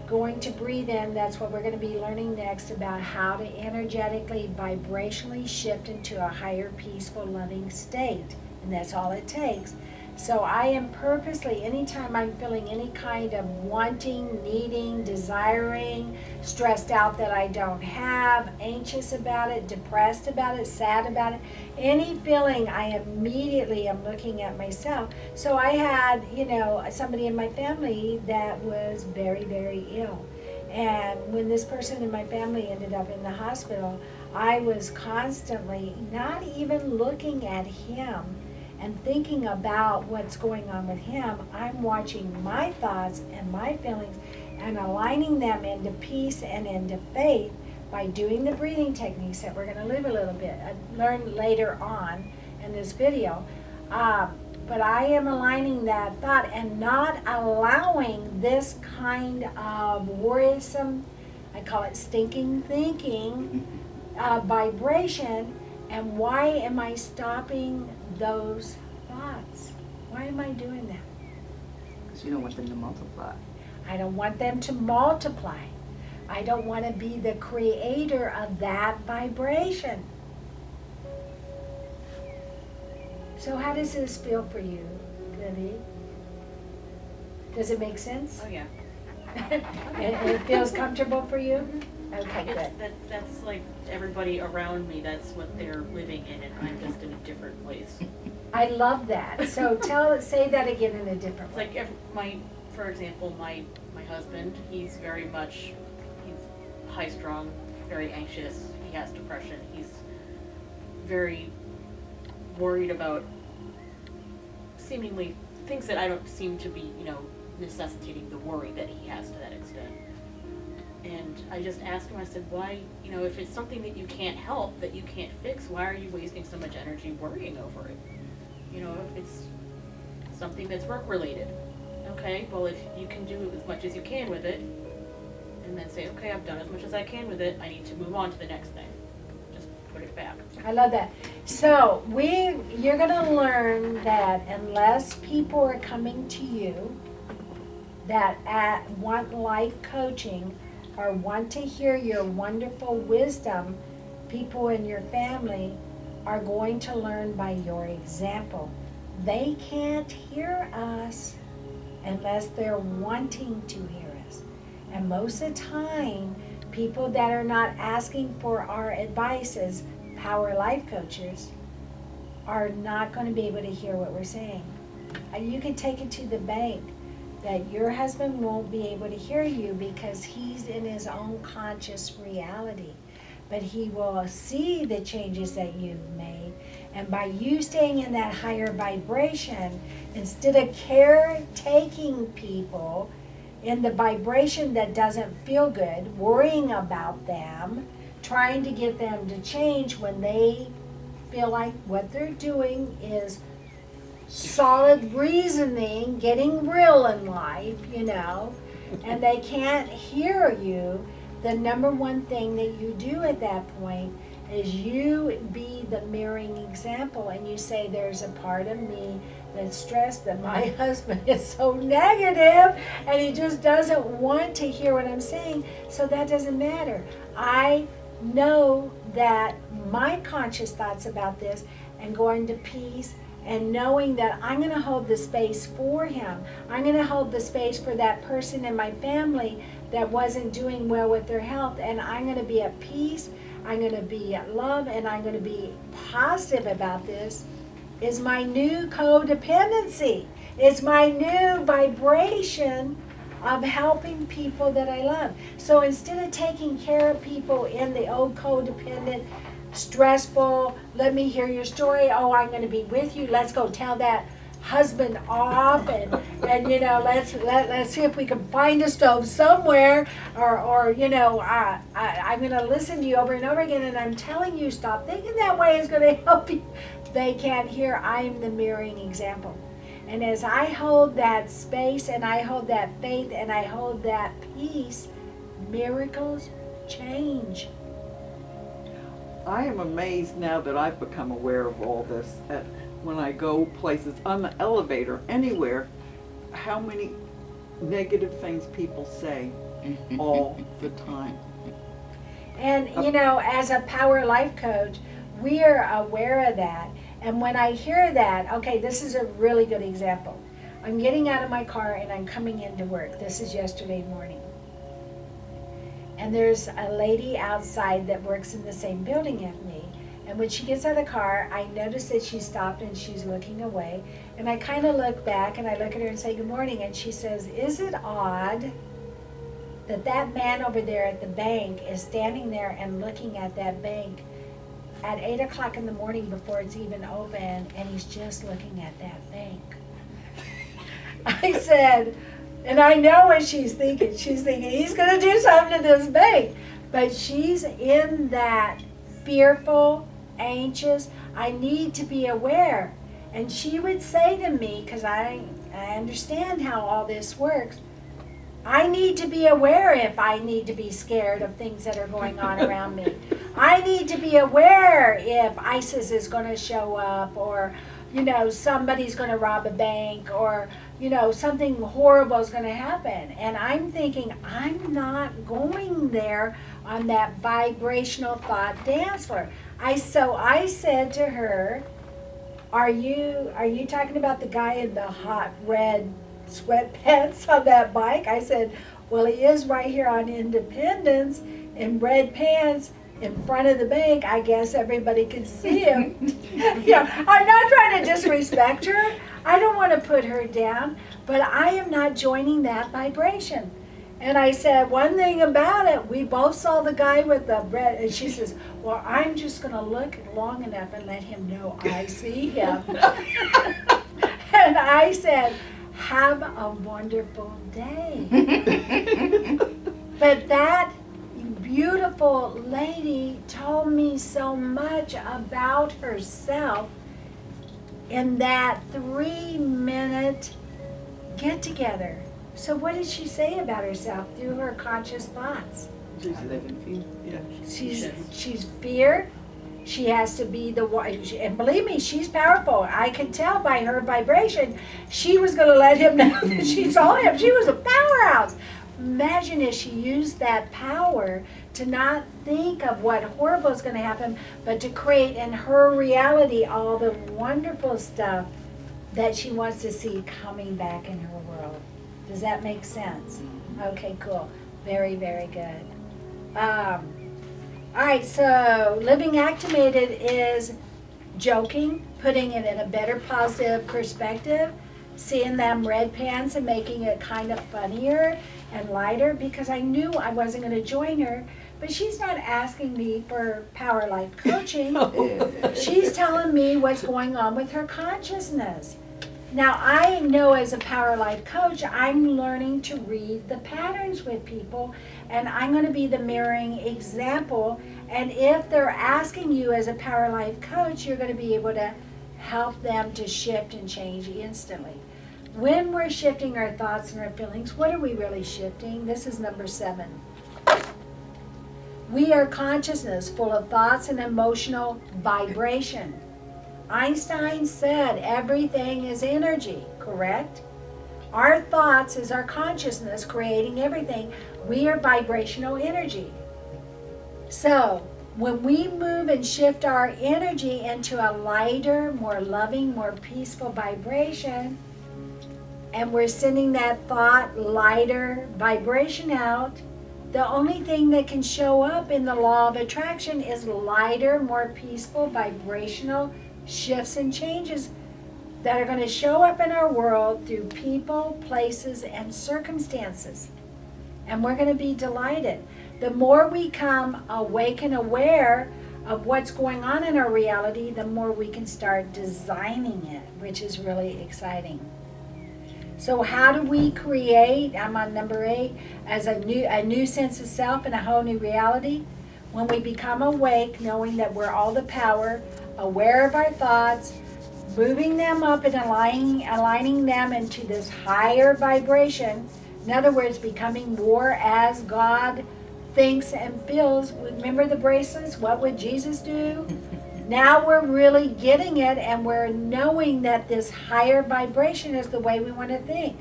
going to breathe in. That's what we're going to be learning next, about how to energetically, vibrationally shift into a higher, peaceful, loving state. And that's all it takes. So I am purposely, anytime I'm feeling any kind of wanting, needing, desiring, stressed out that I don't have, anxious about it, depressed about it, sad about it, any feeling, I immediately am looking at myself. So I had, somebody in my family that was very, very ill. And when this person in my family ended up in the hospital, I was constantly not even looking at him and thinking about what's going on with him. I'm watching my thoughts and my feelings and aligning them into peace and into faith by doing the breathing techniques that we're going to learn later on in this video. But I am aligning that thought and not allowing this kind of worrisome, I call it stinking thinking, vibration. And why am I stopping those thoughts? Why am I doing that? Because you don't want them to multiply. I don't want them to multiply. I don't want to be the creator of that vibration. So how does this feel for you, Libby? Does it make sense? Oh, yeah. And it feels comfortable for you? Okay, good. That's like everybody around me, that's what they're living in, and I'm just in a different place. I love that. So say that again in a different It's way. like for example, my husband, he's high strung, very anxious, he has depression, he's very worried about seemingly things that I don't seem to be, necessitating the worry that he has to that extent. And I just asked him, I said, why, if it's something that you can't help, that you can't fix, why are you wasting so much energy worrying over it? If it's something that's work related, okay, well, if you can do as much as you can with it, and then say, okay, I've done as much as I can with it, I need to move on to the next thing. Just put it back. I love that. So you're going to learn that unless people are coming to you that want life coaching or want to hear your wonderful wisdom, people in your family are going to learn by your example. They can't hear us unless they're wanting to hear us. And most of the time, people that are not asking for our advice as power life coaches are not going to be able to hear what we're saying. And you can take it to the bank that your husband won't be able to hear you because he's in his own conscious reality. But he will see the changes that you've made. And by you staying in that higher vibration, instead of caretaking people in the vibration that doesn't feel good, worrying about them, trying to get them to change when they feel like what they're doing is solid reasoning, getting real in life, and they can't hear you, the number one thing that you do at that point is you be the mirroring example, and you say, there's a part of me that's stressed that my husband is so negative and he just doesn't want to hear what I'm saying, so that doesn't matter. I know that my conscious thoughts about this and going to peace and knowing that I'm going to hold the space for him. I'm going to hold the space for that person in my family that wasn't doing well with their health, and I'm going to be at peace, I'm going to be at love, and I'm going to be positive about this, is my new codependency. It's my new vibration of helping people that I love. So instead of taking care of people in the old codependent, stressful, let me hear your story, oh, I'm going to be with you, let's go tell that husband off, and let's see if we can find a stove somewhere, or I'm going to listen to you over and over again, and I'm telling you, stop thinking that way is going to help you. They can't hear. I'm the mirroring example. And as I hold that space, and I hold that faith, and I hold that peace, miracles change. I am amazed now that I've become aware of all this. When I go places, on the elevator, anywhere, how many negative things people say all the time. And as a power life coach, we are aware of that. And when I hear that, okay, this is a really good example. I'm getting out of my car and I'm coming into work. This is yesterday morning. And there's a lady outside that works in the same building as me. And when she gets out of the car, I notice that she stopped and she's looking away. And I kind of look back and I look at her and say, good morning. And she says, is it odd that that man over there at the bank is standing there and looking at that bank at 8 o'clock in the morning before it's even open, and he's just looking at that bank? I said, and I know what she's thinking. She's thinking, he's going to do something to this bank. But she's in that fearful, anxious, I need to be aware. And she would say to me, because I understand how all this works, I need to be aware if I need to be scared of things that are going on around me. I need to be aware if ISIS is going to show up, or somebody's going to rob a bank, or something horrible is going to happen. And I'm thinking, I'm not going there on that vibrational thought dance floor. So I said to her, are you talking about the guy in the hot red sweatpants on that bike? I said, well, he is right here on Independence in red pants in front of the bank. I guess everybody can see him. I'm not trying to disrespect her. I don't want to put her down, but I am not joining that vibration. And I said, one thing about it, we both saw the guy with the red, and she says, well, I'm just going to look long enough and let him know I see him. And I said, have a wonderful day. But that beautiful lady told me so much about herself in that 3-minute get-together. So what did she say about herself through her conscious thoughts? I live in fear. Yeah. She's feared. She has to be the one, and believe me, she's powerful. I could tell by her vibration, she was going to let him know that she saw him. She was a powerhouse. Imagine if she used that power to not think of what horrible is going to happen, but to create in her reality all the wonderful stuff that she wants to see coming back in her world. Does that make sense? Okay, cool. Very, very good. All right, so living activated is joking, putting it in a better positive perspective, seeing them red pants and making it kind of funnier and lighter, because I knew I wasn't going to join her. But she's not asking me for Power Life coaching. She's telling me what's going on with her consciousness. Now, I know as a Power Life coach, I'm learning to read the patterns with people, and I'm going to be the mirroring example. And if they're asking you as a Power Life coach, you're going to be able to help them to shift and change instantly. When we're shifting our thoughts and our feelings, what are we really shifting? This is number 7. We are consciousness full of thoughts and emotional vibration. Einstein said everything is energy, correct? Our thoughts is our consciousness creating everything. We are vibrational energy. So when we move and shift our energy into a lighter, more loving, more peaceful vibration, and we're sending that thought, lighter vibration out, the only thing that can show up in the law of attraction is lighter, more peaceful, vibrational shifts and changes that are going to show up in our world through people, places, and circumstances. And we're going to be delighted. The more we come awake and aware of what's going on in our reality, the more we can start designing it, which is really exciting. So how do we create, I'm on number 8, as a new sense of self and a whole new reality? When we become awake, knowing that we're all the power, aware of our thoughts, moving them up and aligning them into this higher vibration. In other words, becoming more as God thinks and feels. Remember the bracelets? What would Jesus do? Now we're really getting it, and we're knowing that this higher vibration is the way we want to think.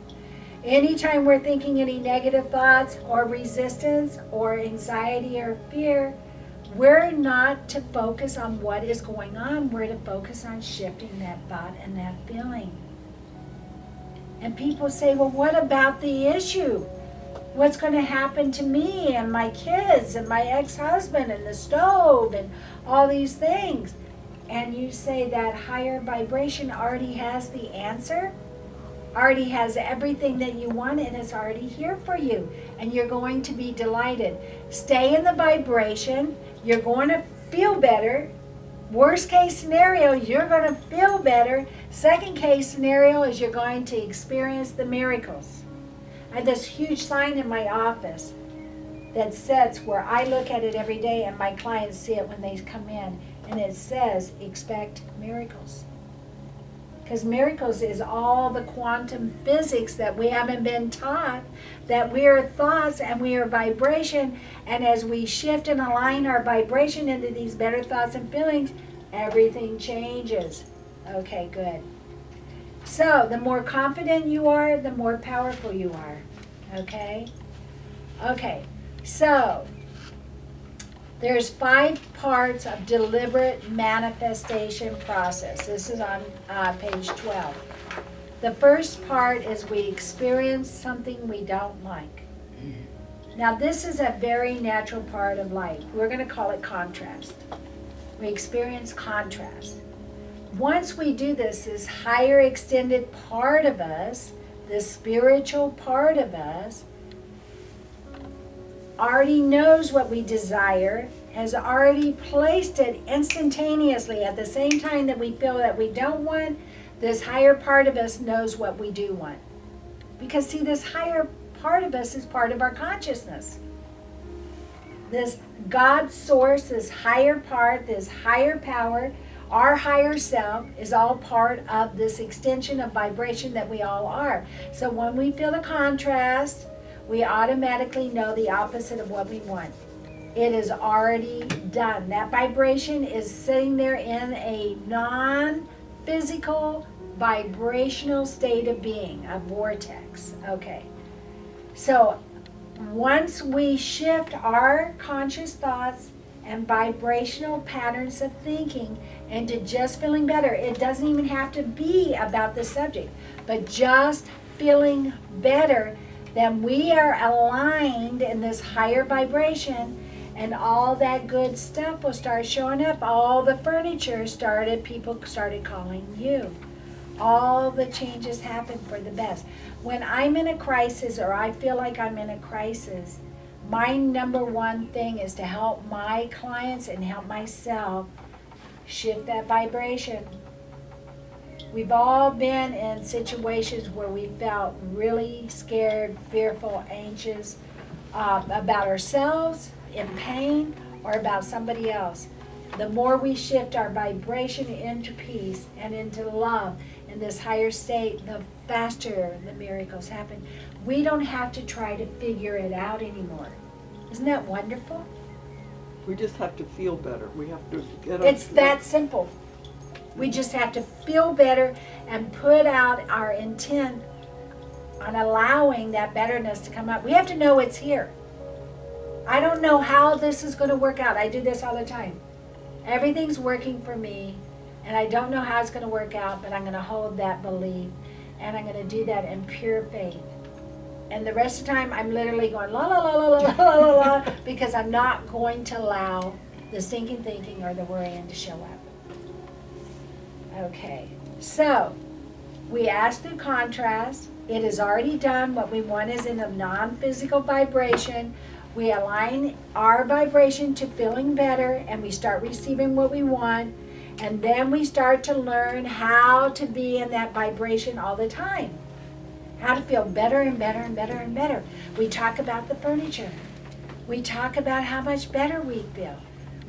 Anytime we're thinking any negative thoughts or resistance or anxiety or fear, we're not to focus on what is going on. We're to focus on shifting that thought and that feeling. And people say, well, what about the issue? What's going to happen to me and my kids and my ex-husband and the stove and all these things? And you say that higher vibration already has the answer, already has everything that you want, and it's already here for you. And you're going to be delighted. Stay in the vibration. You're going to feel better. Worst case scenario, you're going to feel better. Second case scenario is you're going to experience the miracles. I have this huge sign in my office that sits where I look at it every day, and my clients see it when they come in, and it says, expect miracles. Because miracles is all the quantum physics that we haven't been taught, that we are thoughts and we are vibration, and as we shift and align our vibration into these better thoughts and feelings, everything changes. Okay, good. So the more confident you are, the more powerful you are. Okay? Okay, so there's 5 parts of deliberate manifestation process. This is on page 12. The first part is we experience something we don't like. Now this is a very natural part of life. We're going to call it contrast. We experience contrast. Once we do this, this higher extended part of us, this spiritual part of us, already knows what we desire, has already placed it instantaneously at the same time that we feel that we don't want. This higher part of us knows what we do want. Because see, this higher part of us is part of our consciousness. This God source, this higher part, this higher power, our higher self is all part of this extension of vibration that we all are. So when we feel the contrast, we automatically know the opposite of what we want. It is already done. That vibration is sitting there in a non-physical vibrational state of being, a vortex. Okay. So once we shift our conscious thoughts and vibrational patterns of thinking into just feeling better, it doesn't even have to be about the subject, but just feeling better, then we are aligned in this higher vibration, and all that good stuff will start showing up. All the furniture started, people started calling you. All the changes happen for the best. When I'm in a crisis, or I feel like I'm in a crisis, my number one thing is to help my clients and help myself shift that vibration. We've all been in situations where we felt really scared, fearful, anxious about ourselves, in pain, or about somebody else. The more we shift our vibration into peace and into love in this higher state, the faster the miracles happen. We don't have to try to figure it out anymore. Isn't that wonderful? We just have to feel better. We have to get It's that simple. We just have to feel better and put out our intent on allowing that betterness to come up. We have to know it's here. I don't know how this is going to work out. I do this all the time. Everything's working for me, and I don't know how it's going to work out, but I'm going to hold that belief, and I'm going to do that in pure faith. And the rest of the time, I'm literally going la la la la la la la la, because I'm not going to allow the stinking thinking or the worrying to show up. Okay, so we ask through contrast. It is already done. What we want is in a non-physical vibration. We align our vibration to feeling better, and we start receiving what we want, and then we start to learn how to be in that vibration all the time. How to feel better and better and better and better. We talk about the furniture. We talk about how much better we feel.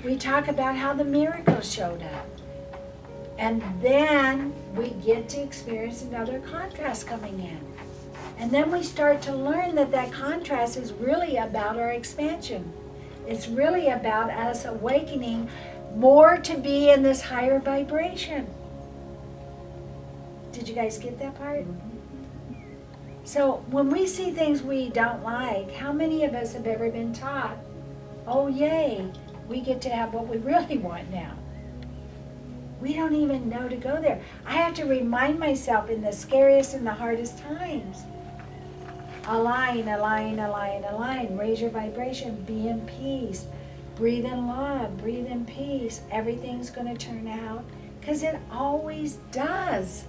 We talk about how the miracles showed up. And then we get to experience another contrast coming in. And then we start to learn that that contrast is really about our expansion. It's really about us awakening more to be in this higher vibration. Did you guys get that part? So when we see things we don't like, how many of us have ever been taught, oh yay, we get to have what we really want now? We don't even know to go there. I have to remind myself in the scariest and the hardest times. Align, align, align, align. Raise your vibration. Be in peace. Breathe in love. Breathe in peace. Everything's going to turn out, because it always does.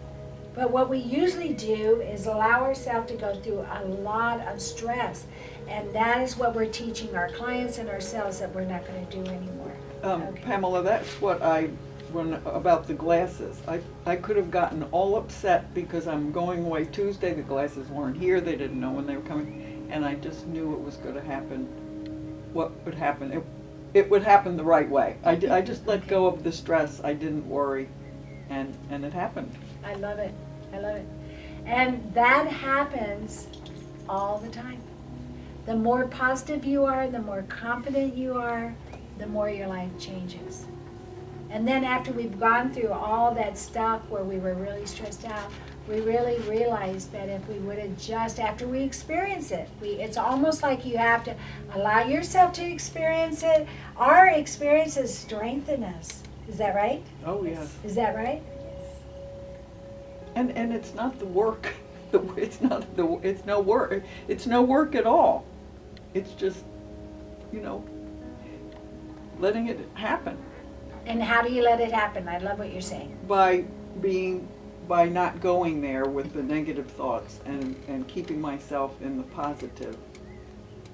But what we usually do is allow ourselves to go through a lot of stress. And that is what we're teaching our clients and ourselves that we're not going to do anymore. Okay. Pamela, that's what about the glasses. I could have gotten all upset because I'm going away Tuesday. The glasses weren't here. They didn't know when they were coming. And I just knew it was going to happen. What would happen? It would happen the right way. I just let go of the stress. I didn't worry. And it happened. I love it. I love it. And that happens all the time. The more positive you are, the more confident you are, the more your life changes. And then after we've gone through all that stuff where we were really stressed out, we really realized that if we would have just, after we experience it, it's almost like you have to allow yourself to experience it. Our experiences strengthen us. Is that right? Oh, yes. Is that right? And it's not the work. It's no work. It's no work at all. It's just, letting it happen. And how do you let it happen? I love what you're saying. By not going there with the negative thoughts and keeping myself in the positive.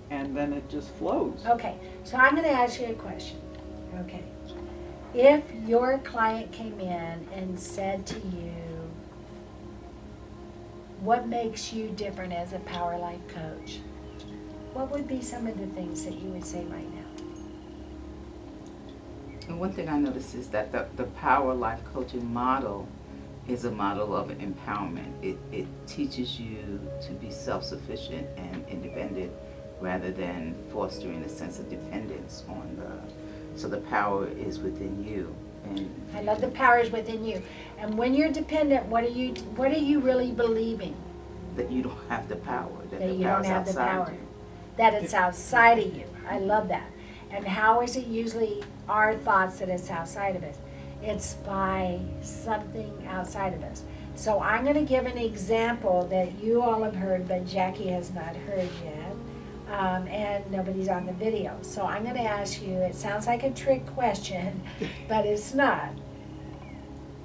And then it just flows. Okay, so I'm going to ask you a question. Okay. If your client came in and said to you, what makes you different as a Power Life coach? What would be some of the things that you would say right now? And one thing I noticed is that the Power Life coaching model is a model of empowerment. It teaches you to be self-sufficient and independent rather than fostering a sense of dependence on so the power is within you. And I love the power is within you. And when you're dependent, what are you really believing? that you don't have the power, that the You power's don't have the outside power. you. that it's outside of you. I love that. And how is it usually our thoughts that it's outside of us? It's by something outside of us. So I'm going to give an example that you all have heard, but Jackie has not heard yet, and nobody's on the video. So I'm going to ask you, it sounds like a trick question, but it's not.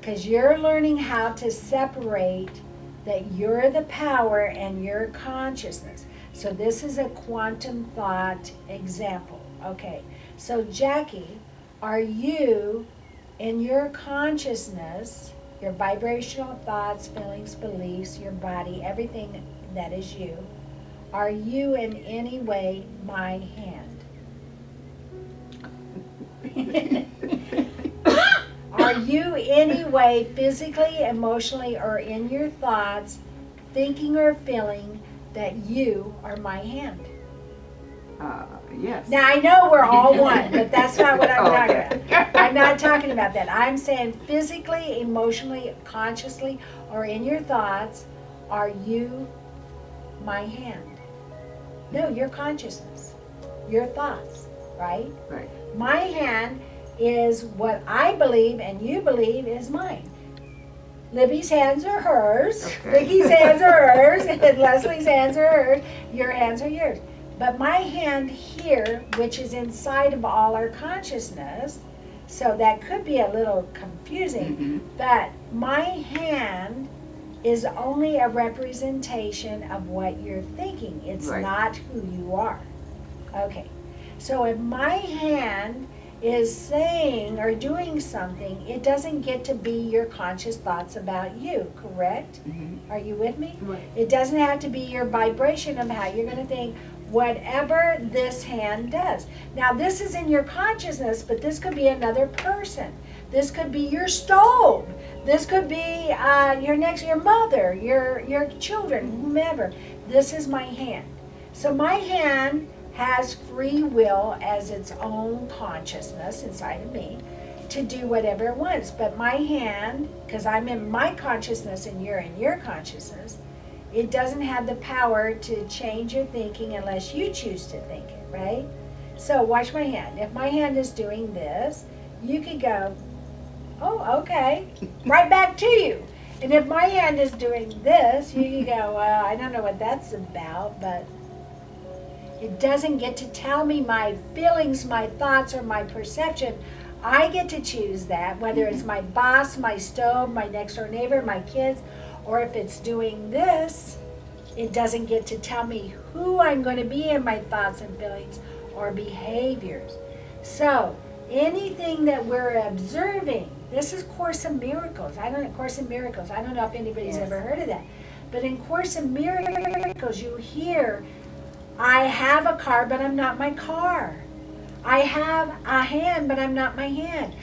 Because you're learning how to separate that you're the power and your consciousness. So this is a quantum thought example. Okay, so Jackie, are you in your consciousness, your vibrational thoughts, feelings, beliefs, your body, everything that is you, are you in any way my hand? Are you any way physically, emotionally, or in your thoughts thinking or feeling that you are my hand? Yes. Now, I know we're all one, but that's not what I'm talking Okay. about. I'm not talking about that. I'm saying physically, emotionally, consciously, or in your thoughts, are you my hand? No, your consciousness, your thoughts, right? Right. My hand is what I believe and you believe is mine. Libby's hands are hers, Okay. Vicky's hands are hers, and Leslie's hands are hers, your hands are yours. But my hand here, which is inside of all our consciousness, so that could be a little confusing, but my hand is only a representation of what you're thinking. It's Right. not who you are. Okay, so if my hand is saying or doing something, it doesn't get to be your conscious thoughts about you, correct? Mhm. Are you with me? Right. It doesn't have to be your vibration of how you're going to think, whatever this hand does. Now, this is in your consciousness, but this could be another person. This could be your stove. This could be your mother, your children, whomever. This is my hand. So my hand has free will as its own consciousness inside of me to do whatever it wants. But my hand, because I'm in my consciousness and you're in your consciousness, it doesn't have the power to change your thinking unless you choose to think it, right? So watch my hand. If my hand is doing this, you could go, oh, okay, right back to you. And if my hand is doing this, you could go, well, I don't know what that's about, but it doesn't get to tell me my feelings, my thoughts, or my perception. I get to choose that, whether it's my boss, my stove, my next door neighbor, my kids, or if it's doing this, it doesn't get to tell me who I'm going to be in my thoughts and feelings or behaviors. So anything that we're observing, this is Course in Miracles. Course in Miracles. I don't know if anybody's Yes. ever heard of that. But in Course in Miracles, you hear, I have a car, but I'm not my car. I have a hand, but I'm not my hand.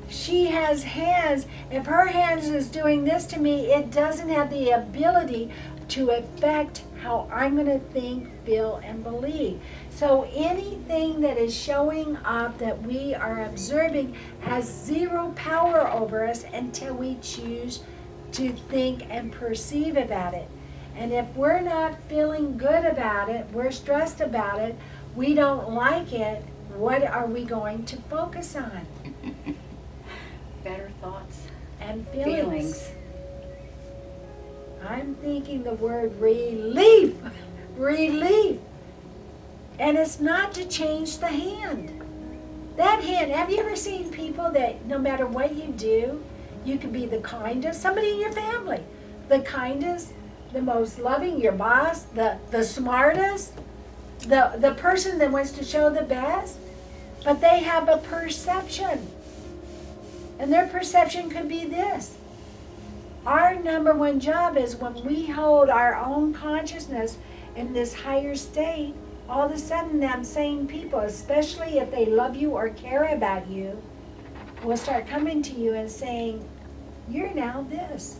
She has hands. If her hands is doing this to me, it doesn't have the ability to affect how I'm going to think, feel, and believe. So anything that is showing up that we are observing has zero power over us until we choose to think and perceive about it. And if we're not feeling good about it, we're stressed about it, we don't like it, what are we going to focus on? Better thoughts, And feelings. I'm thinking the word relief. Relief. And it's not to change the hand. That hand, have you ever seen people that no matter what you do, you could be the kindest, somebody in your family, the kindest, the most loving, your boss, the smartest, the person that wants to show the best, but they have a perception. And their perception could be this. Our number one job is when we hold our own consciousness in this higher state, all of a sudden them same people, especially if they love you or care about you, will start coming to you and saying, you're now this.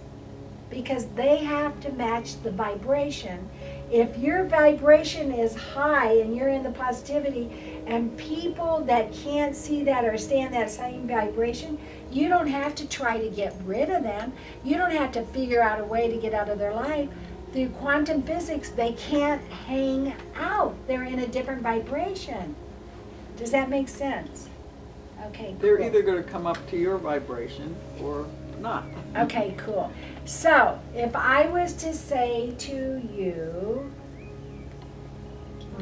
Because they have to match the vibration. If your vibration is high and you're in the positivity, and people that can't see that or stay in that same vibration, you don't have to try to get rid of them. You don't have to figure out a way to get out of their life. through quantum physics, they can't hang out. They're in a different vibration. Does that make sense? Okay, cool. They're either gonna come up to your vibration or not. Okay, cool. So, if I was to say to you,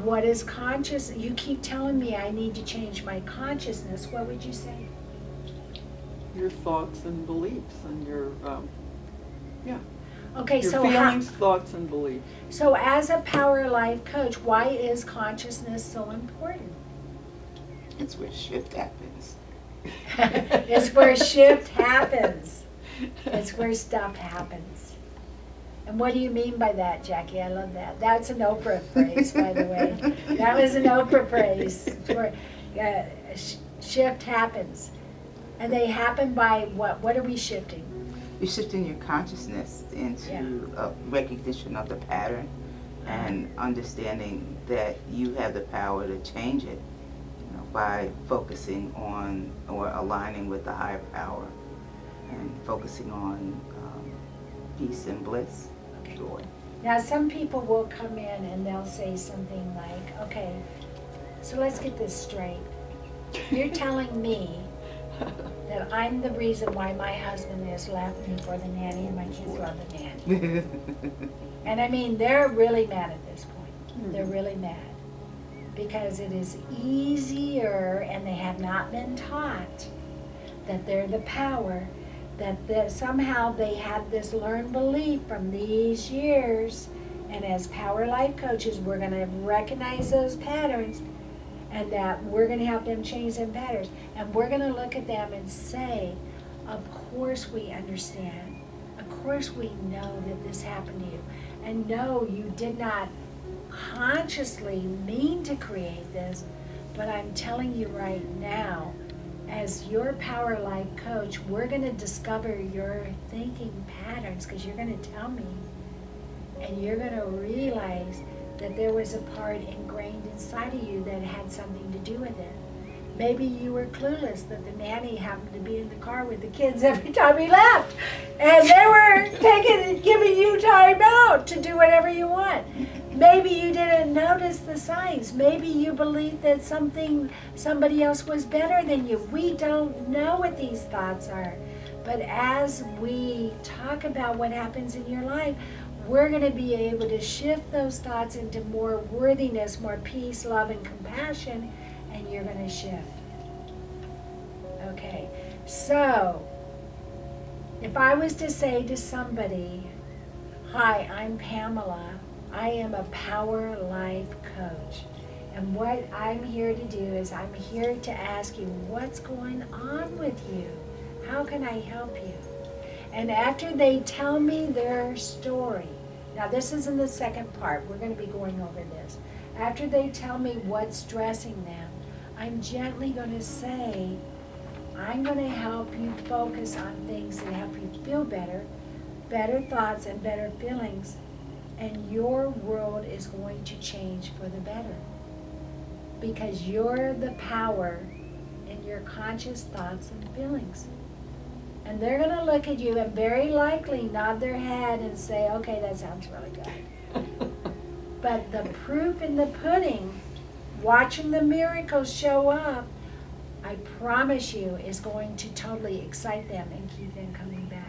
what is conscious? You keep telling me I need to change my consciousness. What would you say? Your thoughts and beliefs and your, Okay, your so feelings, thoughts, and beliefs. so as a Power Life coach, why is consciousness so important? It's where shift happens. It's where shift happens. It's where stuff happens. And what do you mean by that, Jackie? I love that. That's an Oprah phrase, by the way. That was an Oprah phrase. It's where shift happens. And they happen by what? What are we shifting? You're shifting your consciousness into a recognition of the pattern and understanding that you have the power to change it, by focusing on or aligning with the higher power and focusing on peace and bliss, joy. Now, some people will come in and they'll say something like, okay, so let's get this straight. You're telling me that I'm the reason why my husband has left me for the nanny and my kids love the nanny. And I mean, they're really mad at this point. They're really mad. Because it is easier, and they have not been taught that they're the power, that somehow they have this learned belief from these years. And as Power Life coaches, we're going to recognize those patterns, and that we're going to help them change them patterns. And we're going to look at them and say, of course we understand. Of course we know that this happened to you. And no, you did not consciously mean to create this, but I'm telling you right now, as your Power Life coach, we're going to discover your thinking patterns, because you're going to tell me, and you're going to realize that there was a part ingrained inside of you that had something to do with it. Maybe you were clueless that the nanny happened to be in the car with the kids every time he left, and they were giving you time out to do whatever you want. Maybe you didn't notice the signs. Maybe you believed that somebody else was better than you. We don't know what these thoughts are. But as we talk about what happens in your life, we're going to be able to shift those thoughts into more worthiness, more peace, love, and compassion, and you're going to shift. Okay, so if I was to say to somebody, hi, I'm Pamela. I am a Power Life coach. And what I'm here to do is I'm here to ask you, what's going on with you? How can I help you? And after they tell me their story, now this is in the second part, we're going to be going over this. After they tell me what's stressing them, I'm gently going to say, I'm going to help you focus on things that help you feel better, better thoughts and better feelings, and your world is going to change for the better. Because you're the power in your conscious thoughts and feelings. And they're going to look at you and very likely nod their head and say, okay, that sounds really good. But the proof in the pudding, watching the miracles show up, I promise you, is going to totally excite them and keep them coming back.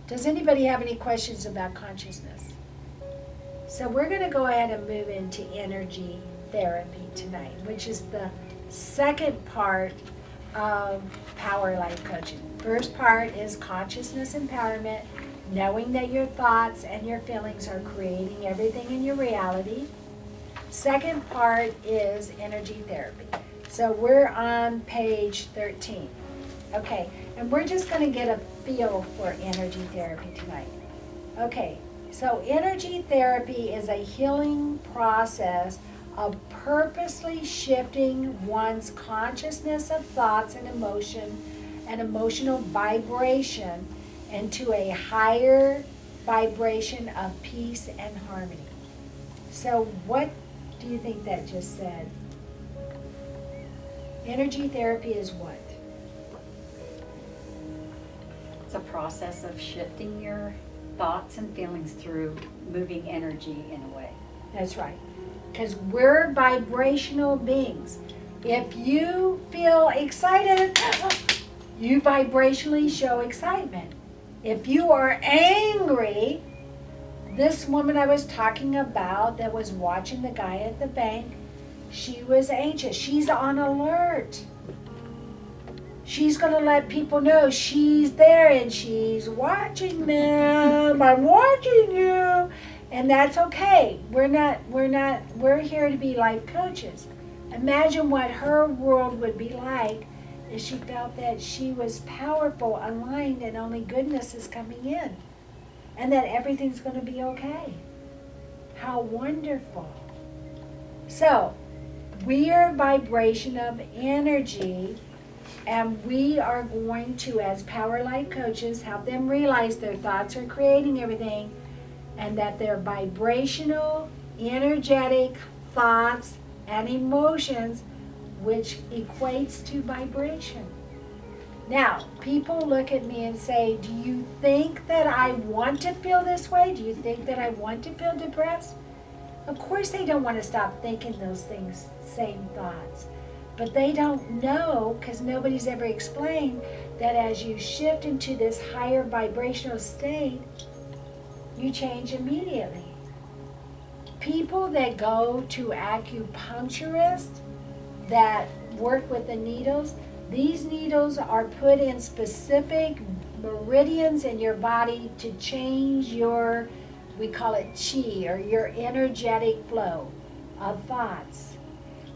Does anybody have any questions about consciousness? So we're going to go ahead and move into energy therapy tonight, which is the second part of Power Life Coaching. First part is consciousness empowerment, knowing that your thoughts and your feelings are creating everything in your reality. Second part is energy therapy. So we're on page 13. Okay, and we're just going to get a feel for energy therapy tonight. Okay, so energy therapy is a healing process of purposely shifting one's consciousness of thoughts and emotion and emotional vibration into a higher vibration of peace and harmony. So what do you think that just said? Energy therapy is what? It's a process of shifting your thoughts and feelings through moving energy in a way. That's right. Because we're vibrational beings. If you feel excited, you vibrationally show excitement. If you are angry, this woman I was talking about that was watching the guy at the bank, she was anxious. She's on alert. She's going to let people know she's there and she's watching them. I'm watching you. And that's okay. We're here to be life coaches. Imagine what her world would be like if she felt that she was powerful, aligned, and only goodness is coming in. And that everything's going to be okay. How wonderful. So, we are a vibration of energy, and we are going to, as Power Life coaches, help them realize their thoughts are creating everything, and that their vibrational, energetic thoughts and emotions, which equates to vibration. Now, people look at me and say, do you think that I want to feel this way? Do you think that I want to feel depressed? Of course they don't want to stop thinking those things, same thoughts. But they don't know, because nobody's ever explained, that as you shift into this higher vibrational state, you change immediately. People that go to acupuncturists that work with the needles, these needles are put in specific meridians in your body to change your, we call it chi, or your energetic flow of thoughts.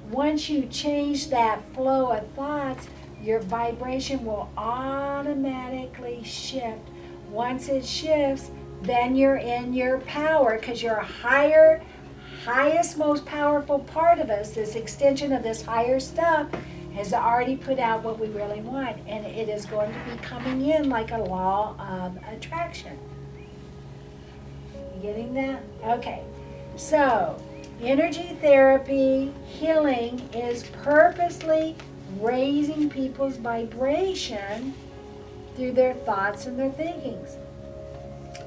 Once you change that flow of thoughts, your vibration will automatically shift. Once it shifts, then you're in your power, because your highest, most powerful part of us, this extension of this higher stuff, has already put out what we really want, and it is going to be coming in like a law of attraction. You getting that? Okay. So, energy therapy, healing is purposely raising people's vibration through their thoughts and their thinkings.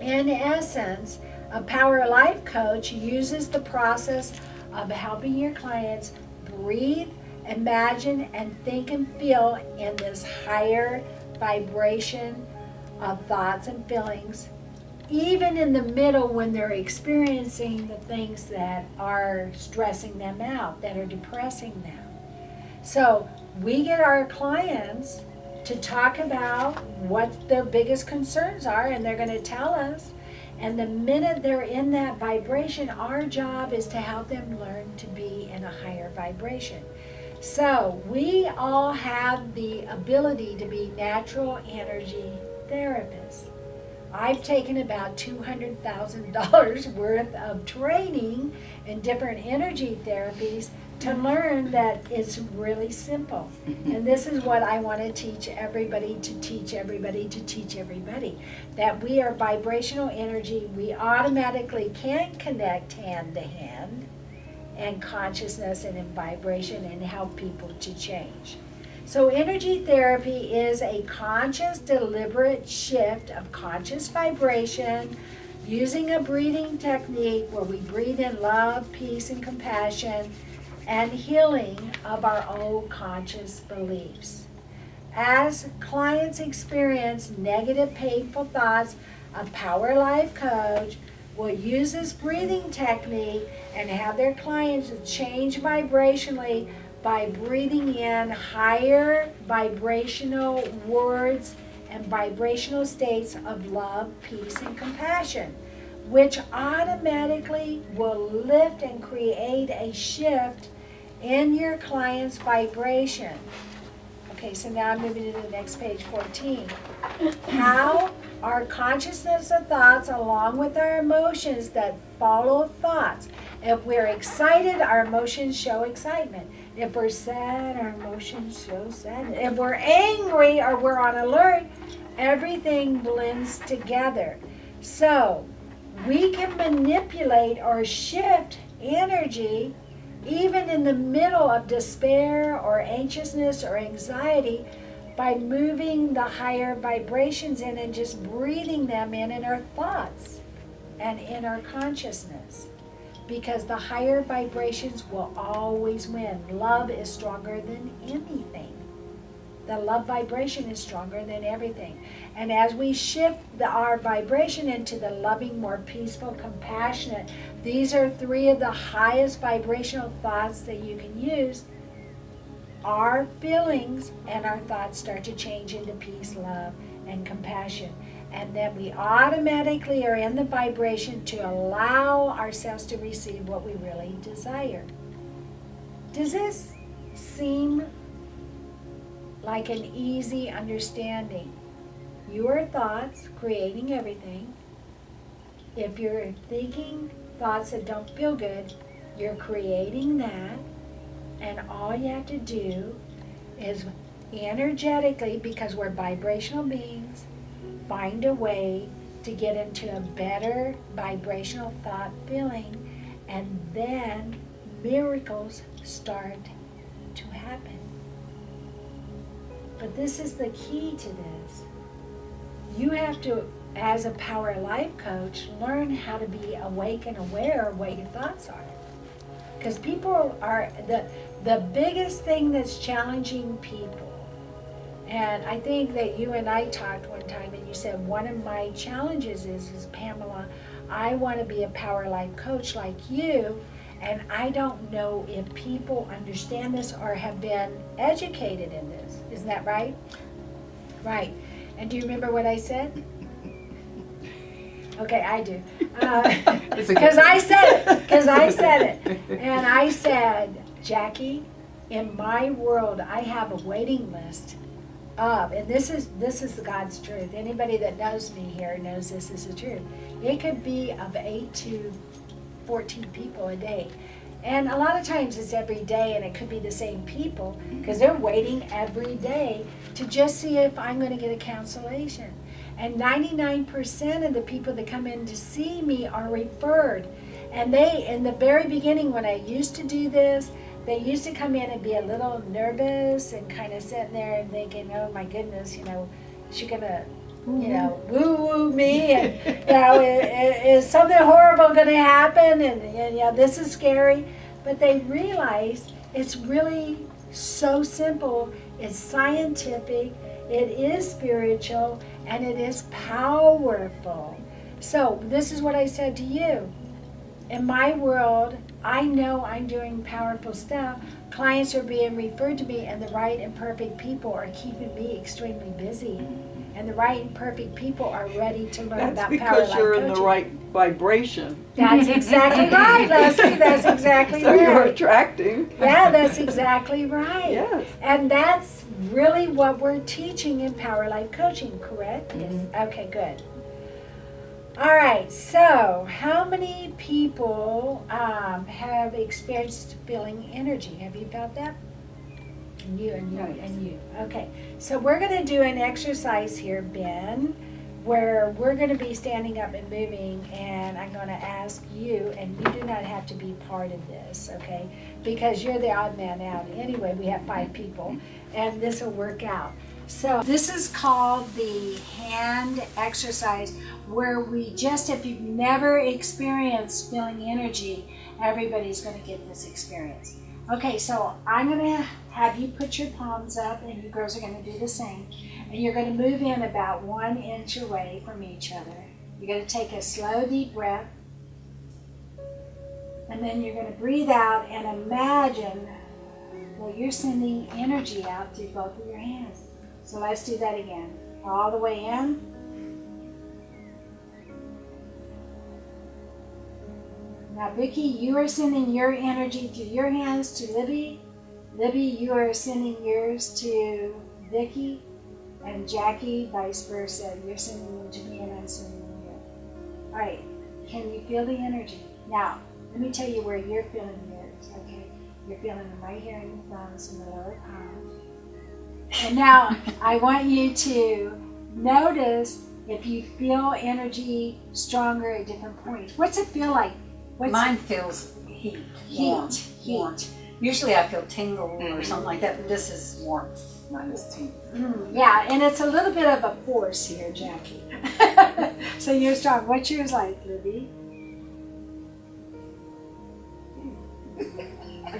In essence, a Power Life coach uses the process of helping your clients breathe, imagine, and think and feel in this higher vibration of thoughts and feelings, even in the middle when they're experiencing the things that are stressing them out, that are depressing them. So we get our clients to talk about what their biggest concerns are, and they're going to tell us. And the minute they're in that vibration, our job is to help them learn to be in a higher vibration. So we all have the ability to be natural energy therapists. I've taken about $200,000 worth of training in different energy therapies to learn that it's really simple. And this is what I want to teach everybody, to teach everybody, to teach everybody. That we are vibrational energy. We automatically can connect hand to hand and consciousness and in vibration and help people to change. So energy therapy is a conscious, deliberate shift of conscious vibration using a breathing technique where we breathe in love, peace, and compassion, and healing of our own conscious beliefs. As clients experience negative, painful thoughts, a Power Life coach will use this breathing technique and have their clients change vibrationally by breathing in higher vibrational words and vibrational states of love, peace, and compassion, which automatically will lift and create a shift in your client's vibration. Okay, so now I'm moving to the next page, 14. How our consciousness of thoughts, along with our emotions that follow thoughts. If we're excited, our emotions show excitement. If we're sad, our emotions show sadness. If we're angry or we're on alert, everything blends together. So we can manipulate or shift energy even in the middle of despair or anxiousness or anxiety by moving the higher vibrations in and just breathing them in our thoughts and in our consciousness. Because the higher vibrations will always win. Love is stronger than anything. The love vibration is stronger than everything. And as we shift our vibration into the loving, more peaceful, compassionate, these are 3 of the highest vibrational thoughts that you can use. Our feelings and our thoughts start to change into peace, love, and compassion. And then we automatically are in the vibration to allow ourselves to receive what we really desire. Does this seem like an easy understanding? Your thoughts creating everything. If you're thinking thoughts that don't feel good, you're creating that. And all you have to do is energetically, because we're vibrational beings, find a way to get into a better vibrational thought feeling, and then miracles start to happen. But this is the key to this. You have to, as a Power Life coach, learn how to be awake and aware of what your thoughts are. Because people are, the biggest thing that's challenging people, and I think that you and I talked one time and you said one of my challenges is Pamela, I want to be a Power Life coach like you, and I don't know if people understand this or have been educated in this. Isn't that right? Right. And do you remember what I said? Okay, I do. Because I said it. And I said, Jackie, in my world, I have a waiting list of, and this is God's truth. Anybody that knows me here knows this is the truth. It could be of 8 to 14 people a day. And a lot of times it's every day, and it could be the same people, because they're waiting every day to just see if I'm going to get a cancellation. And 99% of the people that come in to see me are referred. And they, in the very beginning when I used to do this, they used to come in and be a little nervous and kind of sitting there and thinking, oh my goodness, she's going to, woo-woo me, and, is something horrible going to happen? And this is scary. But they realized it's really so simple. It's scientific. It is spiritual. And it is powerful. So this is what I said to you. In my world, I know I'm doing powerful stuff. Clients are being referred to me, and the right and perfect people are keeping me extremely busy. And the right and perfect people are ready to learn about Power Life Coaching. That's because you're in the right vibration. That's exactly right, Leslie. That's exactly So right. you're attracting. Yeah, that's exactly right. Yes. And that's really what we're teaching in Power Life Coaching, correct? Mm-hmm. Yes. Okay, good. All right, so how many people have experienced feeling energy? Have you felt that? And you, and you, and you. Okay, so we're going to do an exercise here, Ben, where we're going to be standing up and moving, and I'm going to ask you, and you do not have to be part of this, okay? Because you're the odd man out. Anyway, we have 5 people, and this will work out. So this is called the hand exercise, where we just, if you've never experienced feeling energy, everybody's going to get this experience. Okay, so I'm going to have you put your palms up, and you girls are going to do the same. And you're going to move in about 1 inch away from each other. You're going to take a slow, deep breath. And then you're going to breathe out and imagine that you're sending energy out through both of your hands. So let's do that again. All the way in. Now, Vicki, you are sending your energy through your hands to Libby. Libby, you are sending yours to Vicki. And Jackie, vice versa. You're sending them to me and I'm sending them to you. All right, can you feel the energy? Now, let me tell you where you're feeling yours, okay? You're feeling them right here in your thumbs and the lower palms. And now, I want you to notice if you feel energy stronger at different points. What's it feel like? Mine feels heat. Warm. Heat. Usually I feel tingle or something like that, but this is warmth. minus T. Yeah, and it's a little bit of a force here, Jackie. So you're strong. What's yours like, Libby?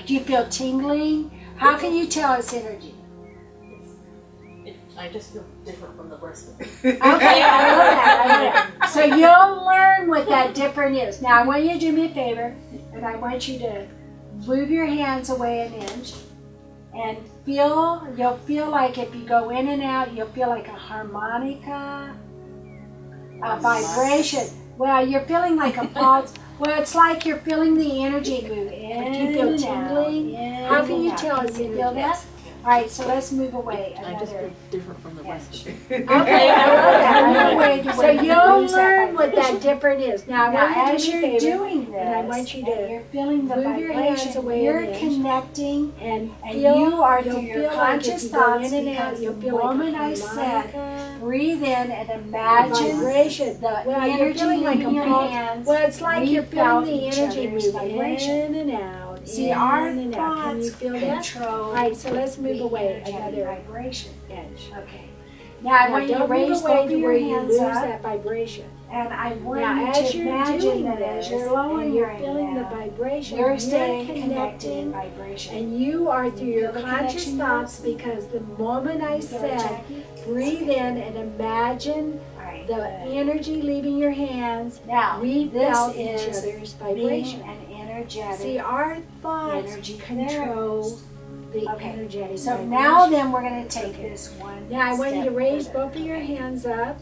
Do you feel tingling? How can you tell it's energy? I just feel different from the rest of it. Okay, I love that. I love that. So you'll learn what that different is. Now I want you to do me a favor, and I want you to move your hands away an inch, and you'll feel like if you go in and out, you'll feel like a harmonica, a vibration. Well, you're feeling like a pulse. Well, it's like you're feeling the energy move in. Do you feel and out, tingling? in How can and you out. tell Can it's you feel energy? that? All right, so let's move away. I just Another. feel different from the rest of it. Okay, I love that. I love that. So you'll Use that learn what vibration. that different is. Now, Now, as do me a you're favor, doing this, and I want you to and you're feeling the move your hands vibration, away you're an inch. connecting, And and feel, you are you'll through your feel like conscious if you go thoughts in and out, because you'll the feel like a moment I said, harmonica, breathe in and a imagine vibration. the Well, you're energy feeling like leaving a your pulse. hands. Well, it's like We you're feeling felt the each energy other's move vibration. in and out. See, in our and out. Can you thoughts feel that? control All right, so let's move the away energetic another vibration. inch. Okay. Now I want you to don't raise move both away of to your where you hands lose up. that vibration. And I want Now, you as to you're imagine doing that this, as you're lowering and your you're feeling the hand, vibration, you're you're staying connected in connecting, vibration. and you are through your Feel the conscious connection, thoughts because the moment I You feel it, said, Jackie? breathe in and imagine All right. the energy leaving your hands, Now, we this felt each is other's being vibration. an energetic. See, our thoughts energy control therapist. the Okay, energetic So vibration. now then we're going to take Okay. this one. Now I want you to step raise further. both of your hands up,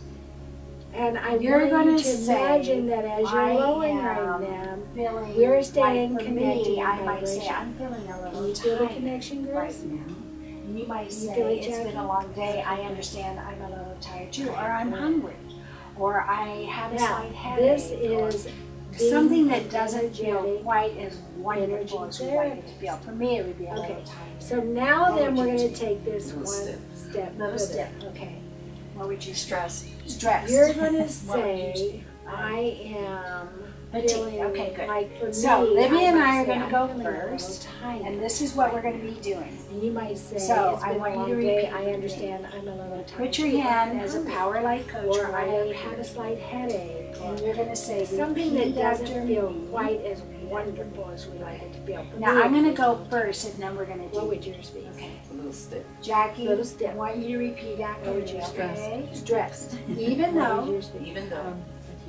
and I You're want gonna you to say, imagine that as you're I lowering am right now, Feeling we're staying like for connected me, in I might say vibration. I'm feeling a Can little you feel the tired connection, right girls? now. You might You say feel it, it's been Jackie? a long day. I understand I'm a little tired too, or I'm hungry, or I have a Now, slight headache. this is or something being that doesn't feel energetic quite as wonderful energy as we like it to feel. For me, it would be a little Okay. tired. So now What then would we're you going do? to take this Little one step. step Little further. step. Okay. What would you stress? Stress. You're going to What would you say, I am feeling Okay, good. like for So, me, Libby and I might are say, gonna I'm go feeling a little first, tired. And this is what we're going to be doing. And you might say, So, it's I been want a you long to day, repeat I with understand, I'm a little tired. Put your too, hand I'm as a hungry. Power Life Coach Or right I up have here. a slight headache. And you're going to say Something that repeat doesn't after feel me. quite as wonderful as we like it to feel. For Now, me, I'm it going to feels go like- first, and then we're going to do. What would yours be? Okay. A little step. Jackie, Little step. I want you to repeat after What would me, you okay? Stressed. Even What would though yours be? Even though.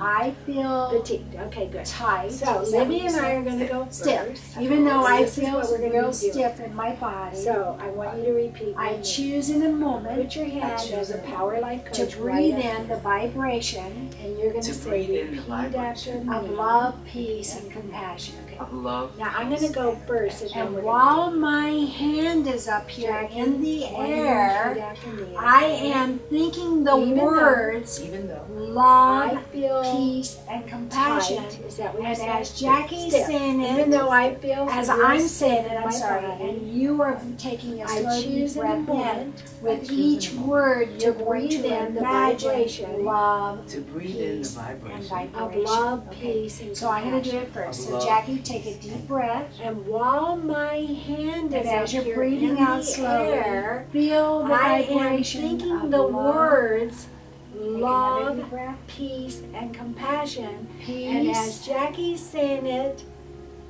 I feel Fatigued. Okay, good. tight. So is that Libby what you and I said? are going to go Stiff. first. Even though I This is feel what we're gonna real be doing. stiff in my body, So I want you to repeat. I with me. choose in a moment Put your hand as a Power Life to Coach breathe right up in the vibration and you're going To to say, breathe in the repeat after vibration me. of love, peace, and compassion. of love. Now I'm going to go first, and then And we're while my hand is up here Jackie, in the going to repeat air, after me. I am thinking the Even though words Even though. love, I feel peace, and compassion. tight. Is that what you And said? as Jackie's Stiff. saying it, Even though I feel as very I'm stiff saying it, in I'm my sorry, body, and you are taking a I slow deep choose in a breath in. moment With each word, to you're going breathe to in the imagine vibration love To breathe in the peace, and vibration. of vibration. love, Okay. peace, and So I'm going to do compassion. it first. Of So love. Jackie, take a deep breath. And while my hand And is as up you're here breathing in out the slowly, air, feel the I am vibration thinking of the love, words Take another love, deep breath. peace, and compassion. Peace. And as Jackie's saying it,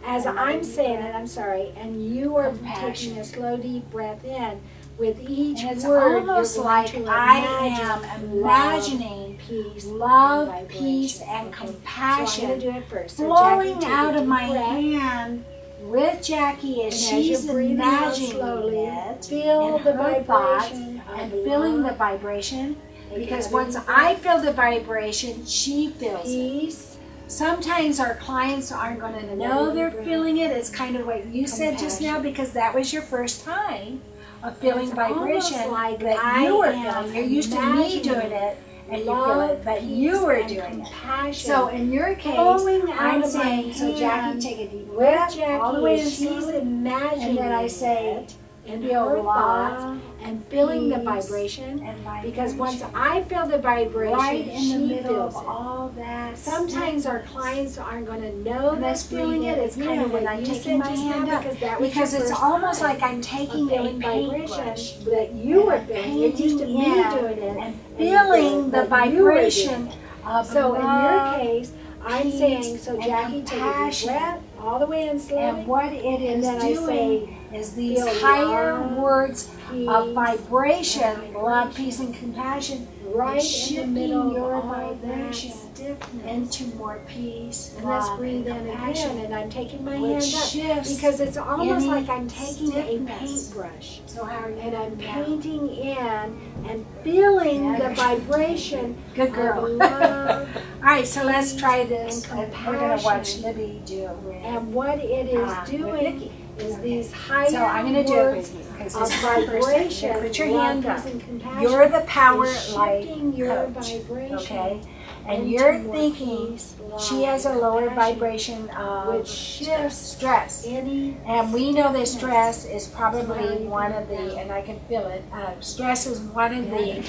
as Another I'm deep saying breath. it, I'm sorry, and you are Compassion. taking a slow deep breath in, with each And it's word almost you're like going to I imagine am imagining peace, love, and peace, vibration. and Okay. So I'm compassion going to do it first. So flowing Jackie, take out a of deep my breath. hand with Jackie as And as she's you're breathing out imagining slowly, it feel in the her thoughts vibration of and feeling the love, vibration. Take Because another once deep I breath. feel the vibration, she feels it. Peace. Sometimes our clients aren't going to Another know deep they're breath. feeling it. It's kind of what you said just now Compassion. because that was your first time of feeling It's vibration almost like that I you were am feeling. You're used to me imagining doing it and you feel love, it, but peace, you were and doing it. compassion. So in your case, flowing out I'm of my saying, so Jackie, hand take a deep with breath Jackie all the way as in she's slowly, imagining and then I say, it, and feel her love, thoughts and feeling the peace, vibration. and Because once vibration. I feel the vibration, right in the she middle feels of it. all that. Sometimes our clients aren't going to know And they're let's feeling breathe it. in It's kind of again, what and I'm you taking said my just hand now up, because that was because your it's first almost time like I'm of taking a feeling paintbrush vibration that you were and feeling. You're used to painting me in doing it and you feeling were- the but you were doing vibration it. of So in your love, case, I'm peace, saying, so and Jackie, take a deep compassion. breath all the way in slowly. and what it And is then I doing say, is these feel higher love, words peace, of vibration, and love, peace, and compassion, right is in the shifting middle your of all vibration that stiffness. into more peace, And let's love, breathe in and again, compassion, and I'm taking my which hand up shifts because it's almost any like I'm taking a stiffness. paintbrush So how are you and I'm doing now? painting in and feeling the vibration Good of girl. love All right, so let's try this. and And we're gonna watch compassion. Libby do it with. and what it is with doing Vicky. is Okay. these higher So I'm gonna do it words with you because of this is my first time. vibration, Put your love, hand up. peace, and compassion. You're the power is light shifting your coach, vibration okay? And into you're more thinking peace, she love, has a lower compassion, vibration of which shifts stress. any And we know that stiffness. stress is probably one of the, and I can feel it, stress is one of the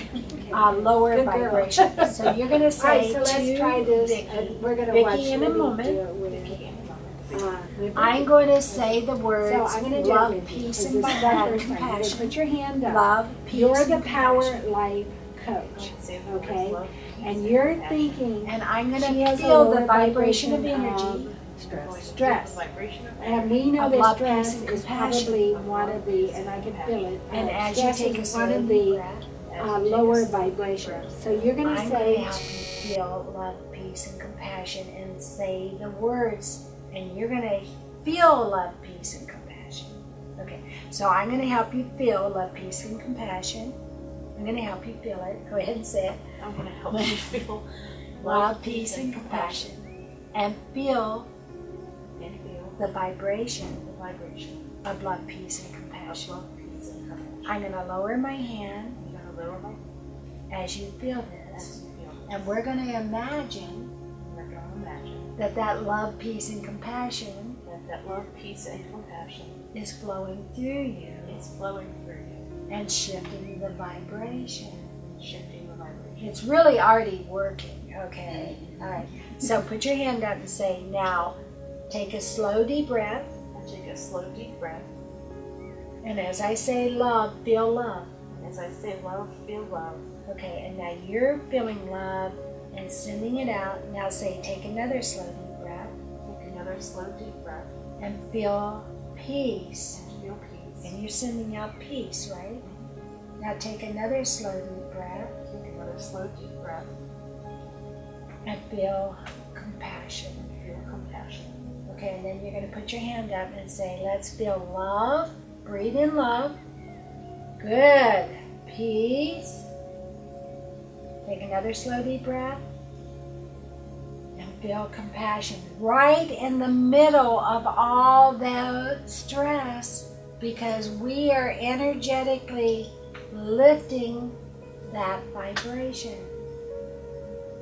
lower Good girl. vibrations. So you're gonna All right, say so let's to try this, Vicky, and we're gonna Vicky watch in a Libby moment. do it with, with I'm going to say the words So I'm gonna do love, it with you, peace, 'cause and this is our first time. You're gonna compassion. put your hand up. Love, peace, You're the and Power compassion. Life Coach, okay? And you're thinking, And I'm she gonna has a feel the lower vibration of vibration energy. stress. And we know Of that love, stress peace, and is compassion. probably one of the, and I can feel it. And as you stress take a is one slow of deep the breath, lower vibrations. So you're gonna I'm say, gonna help you feel love, peace, and compassion, and say the words, and you're gonna feel love, peace, and compassion. Okay, so I'm gonna help you feel love, peace, and compassion. I'm gonna help you feel it. Go ahead and say it. I'm gonna help you feel Love, peace, and compassion, and feel and feel the vibration the vibration of love, peace, and of compassion. love, peace, and compassion. I'm gonna lower my hand I'm gonna lower my as you feel as this, you feel. and we're gonna imagine We're gonna imagine that love, peace, and compassion that love, peace, and compassion is flowing through you is flowing through you, and shifting the vibration. shifting the vibration. It's really already working, okay? All right, so put your hand up and say, now, take a slow deep breath, And take a slow, deep breath. and as I say love, feel love. As I say love, feel love. Okay, and now you're feeling love and sending it out. Now say, take another slow deep breath Take another slow, deep breath and feel peace. and feel peace. And you're sending out peace, right? Now take another slow deep breath Take another slow, deep breath and feel compassion. and feel compassion. Okay, and then you're going to put your hand up and say, let's feel love. Breathe in love. Good. Peace. Take another slow deep breath and feel compassion right in the middle of all that stress, because we are energetically lifting that vibration.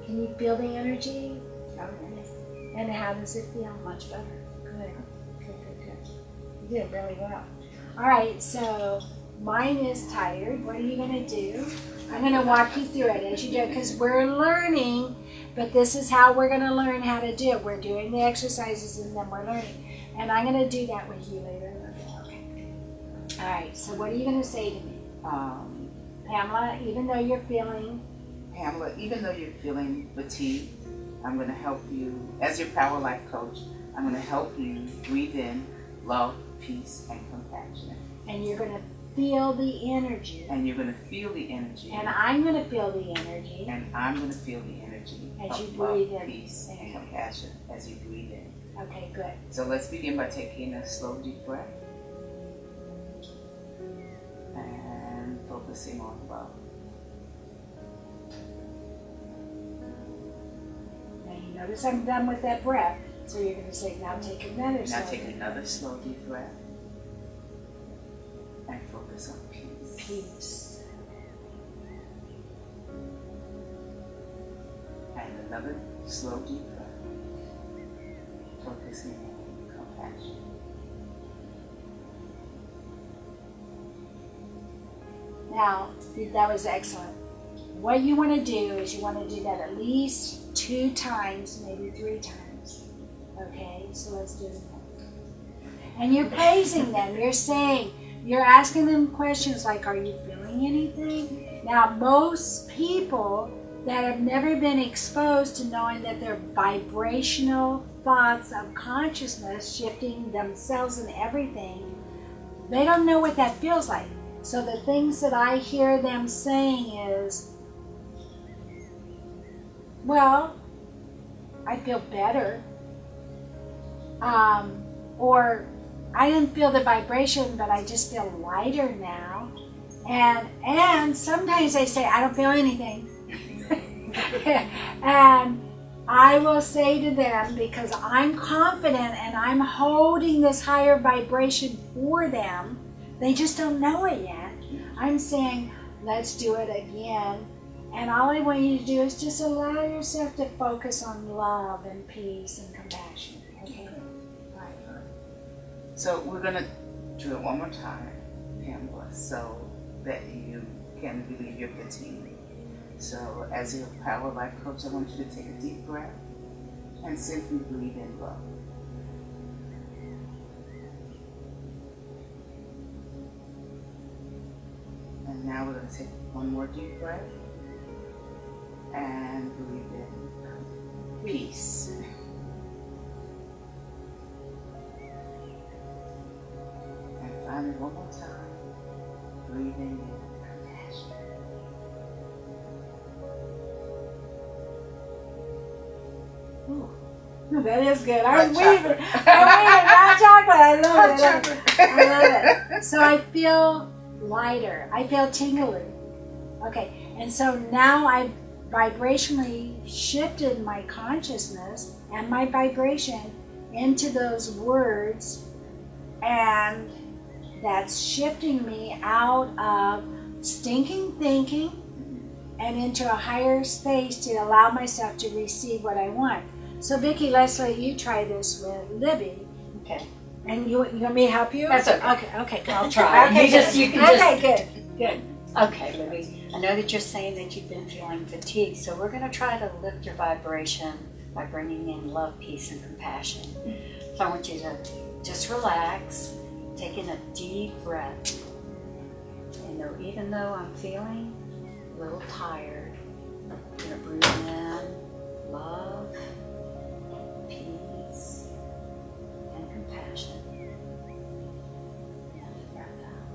Can you feel the energy? And how does it feel? Much better. Good. You did really well. All right, so mine is tired. What are you going to do? I'm going to walk you through it as you do it, because we're learning, but this is how we're going to learn how to do it. We're doing the exercises and then we're learning. And I'm going to do that with you later. Okay. All right, so what are you going to say to me? Pamela, even though you're feeling, Pamela, even though you're feeling fatigued, I'm going to help you, as your Power Life Coach, I'm going to help you breathe in love, peace, and compassion. and you're going to feel the energy. And you're going to feel the energy. And I'm going to feel the energy. And I'm going to feel the energy As you of breathe love, in. peace, and compassion as you breathe in. Okay, good. So let's begin by taking a slow, deep breath and focusing on love. Now you notice I'm done with that breath, so you're going to say, now take another Now slow take breath. another slow, deep breath and focus on peace. Peace. And another slow, deep breath, focusing on compassion. Now, that was excellent. What you want to do is you want to do that at least 2 times, maybe 3 times. Okay, so let's do it. And you're praising them. You're saying, you're asking them questions like, are you feeling anything? Now, most people that have never been exposed to knowing that their vibrational thoughts of consciousness shifting themselves and everything, they don't know what that feels like. So the things that I hear them saying is, well, I feel better. Or I didn't feel the vibration, but I just feel lighter now. And sometimes they say, I don't feel anything. And I will say to them, because I'm confident and I'm holding this higher vibration for them, they just don't know it yet. I'm saying, let's do it again. And all I want you to do is just allow yourself to focus on love and peace and compassion. Okay? Right. So we're gonna do it one more time, Pamela, so that you can relieve your fatigue. So as your Power Life Coach, I want you to take a deep breath and simply breathe in love. And now we're going to take one more deep breath and breathe in peace. And finally, one more time, breathing in compassion. Ooh, that is good. I'm weaving. Hot chocolate. I love it. I love it. So I feel lighter. I feel tingly. Okay, and so now I've vibrationally shifted my consciousness and my vibration into those words, and that's shifting me out of stinking thinking and into a higher space to allow myself to receive what I want. So Vicki, let's let you try this with Libby. Okay. And you want me to help you? That's okay. Okay, good. I'll try. Okay, You can just. okay, good. Okay, Libby. I know that you're saying that you've been feeling fatigued, so we're going to try to lift your vibration by bringing in love, peace, and compassion. So I want you to just relax, taking a deep breath. And even though I'm feeling a little tired, I'm going to breathe in love, peace, and compassion. And the breath out.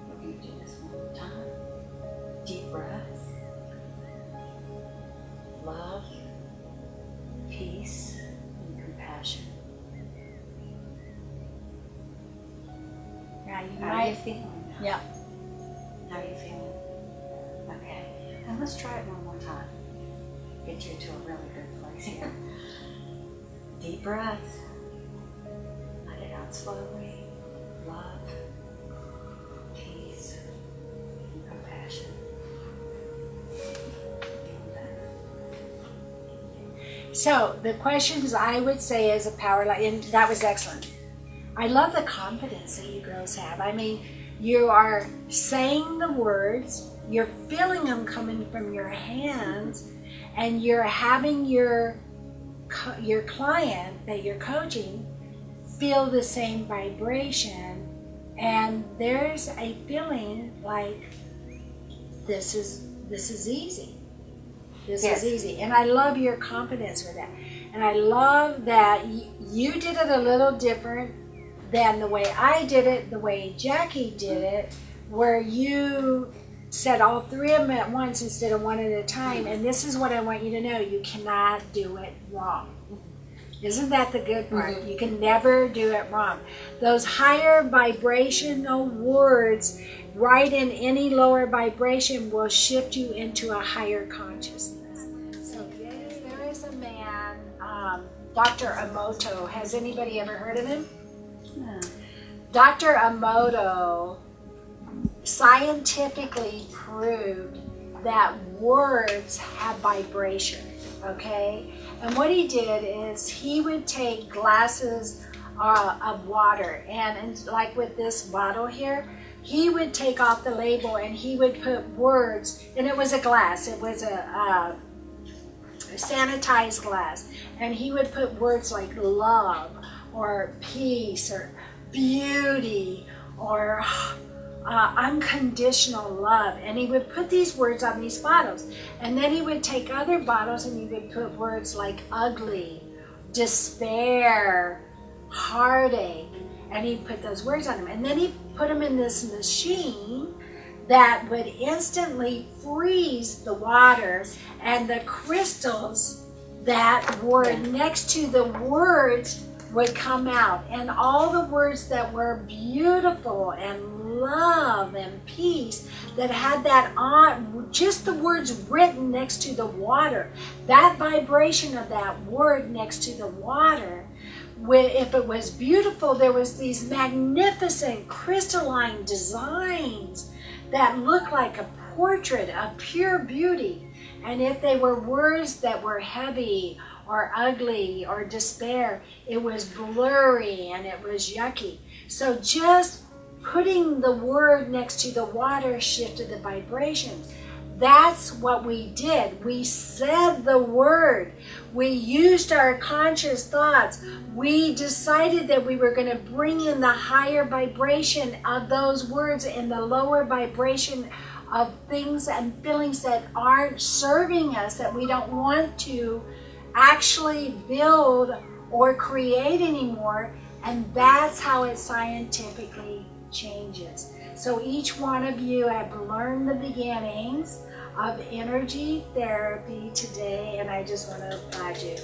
We're going to do this one more time. Deep breath, love, peace, and compassion. Now you How are you might. feeling now? Yeah. How are you feeling? Okay. And let's try it one more time. Get you to a really good place here. Deep breath. Let it out slowly. Love, peace, and compassion. Feel better. So the questions I would say as a power life, and that was excellent. I love the confidence that you girls have. I mean, you are saying the words, you're feeling them coming from your hands, and you're having your client that you're coaching feel the same vibration, and there's a feeling like this is easy. This Yes. is easy. And I love your confidence with that. And I love that you did it a little different than the way I did it, the way Jackie did it, where you said all 3 of them at once instead of one at a time. And this is what I want you to know. You cannot do it wrong. Isn't that the good part? Mm-hmm. You can never do it wrong. Those higher vibrational words right in any lower vibration will shift you into a higher consciousness. So yes, there is a man, Dr. Emoto. Has anybody ever heard of him? Yeah. Dr. Emoto scientifically proved that words have vibration, okay? And what he did is he would take glasses of water, and like with this bottle here, he would take off the label and he would put words, and it was a glass, it was a sanitized glass, and he would put words like love or peace or beauty or unconditional love, and he would put these words on these bottles, and then he would take other bottles and he would put words like ugly, despair, heartache, and he'd put those words on them, and then he put them in this machine that would instantly freeze the water, and the crystals that were next to the words would come out, and all the words that were beautiful and love and peace, that had that on, just the words written next to the water, that vibration of that word next to the water, if it was beautiful, there was these magnificent crystalline designs that looked like a portrait of pure beauty. And if they were words that were heavy or ugly or despair, it was blurry and it was yucky. So just putting the word next to the water shifted the vibration. That's what we did. We said the word. We used our conscious thoughts. We decided that we were going to bring in the higher vibration of those words and the lower vibration of things and feelings that aren't serving us, that we don't want to actually build or create anymore. And that's how it scientifically changes. So each one of you have learned the beginnings of energy therapy today, and I just want to applaud you.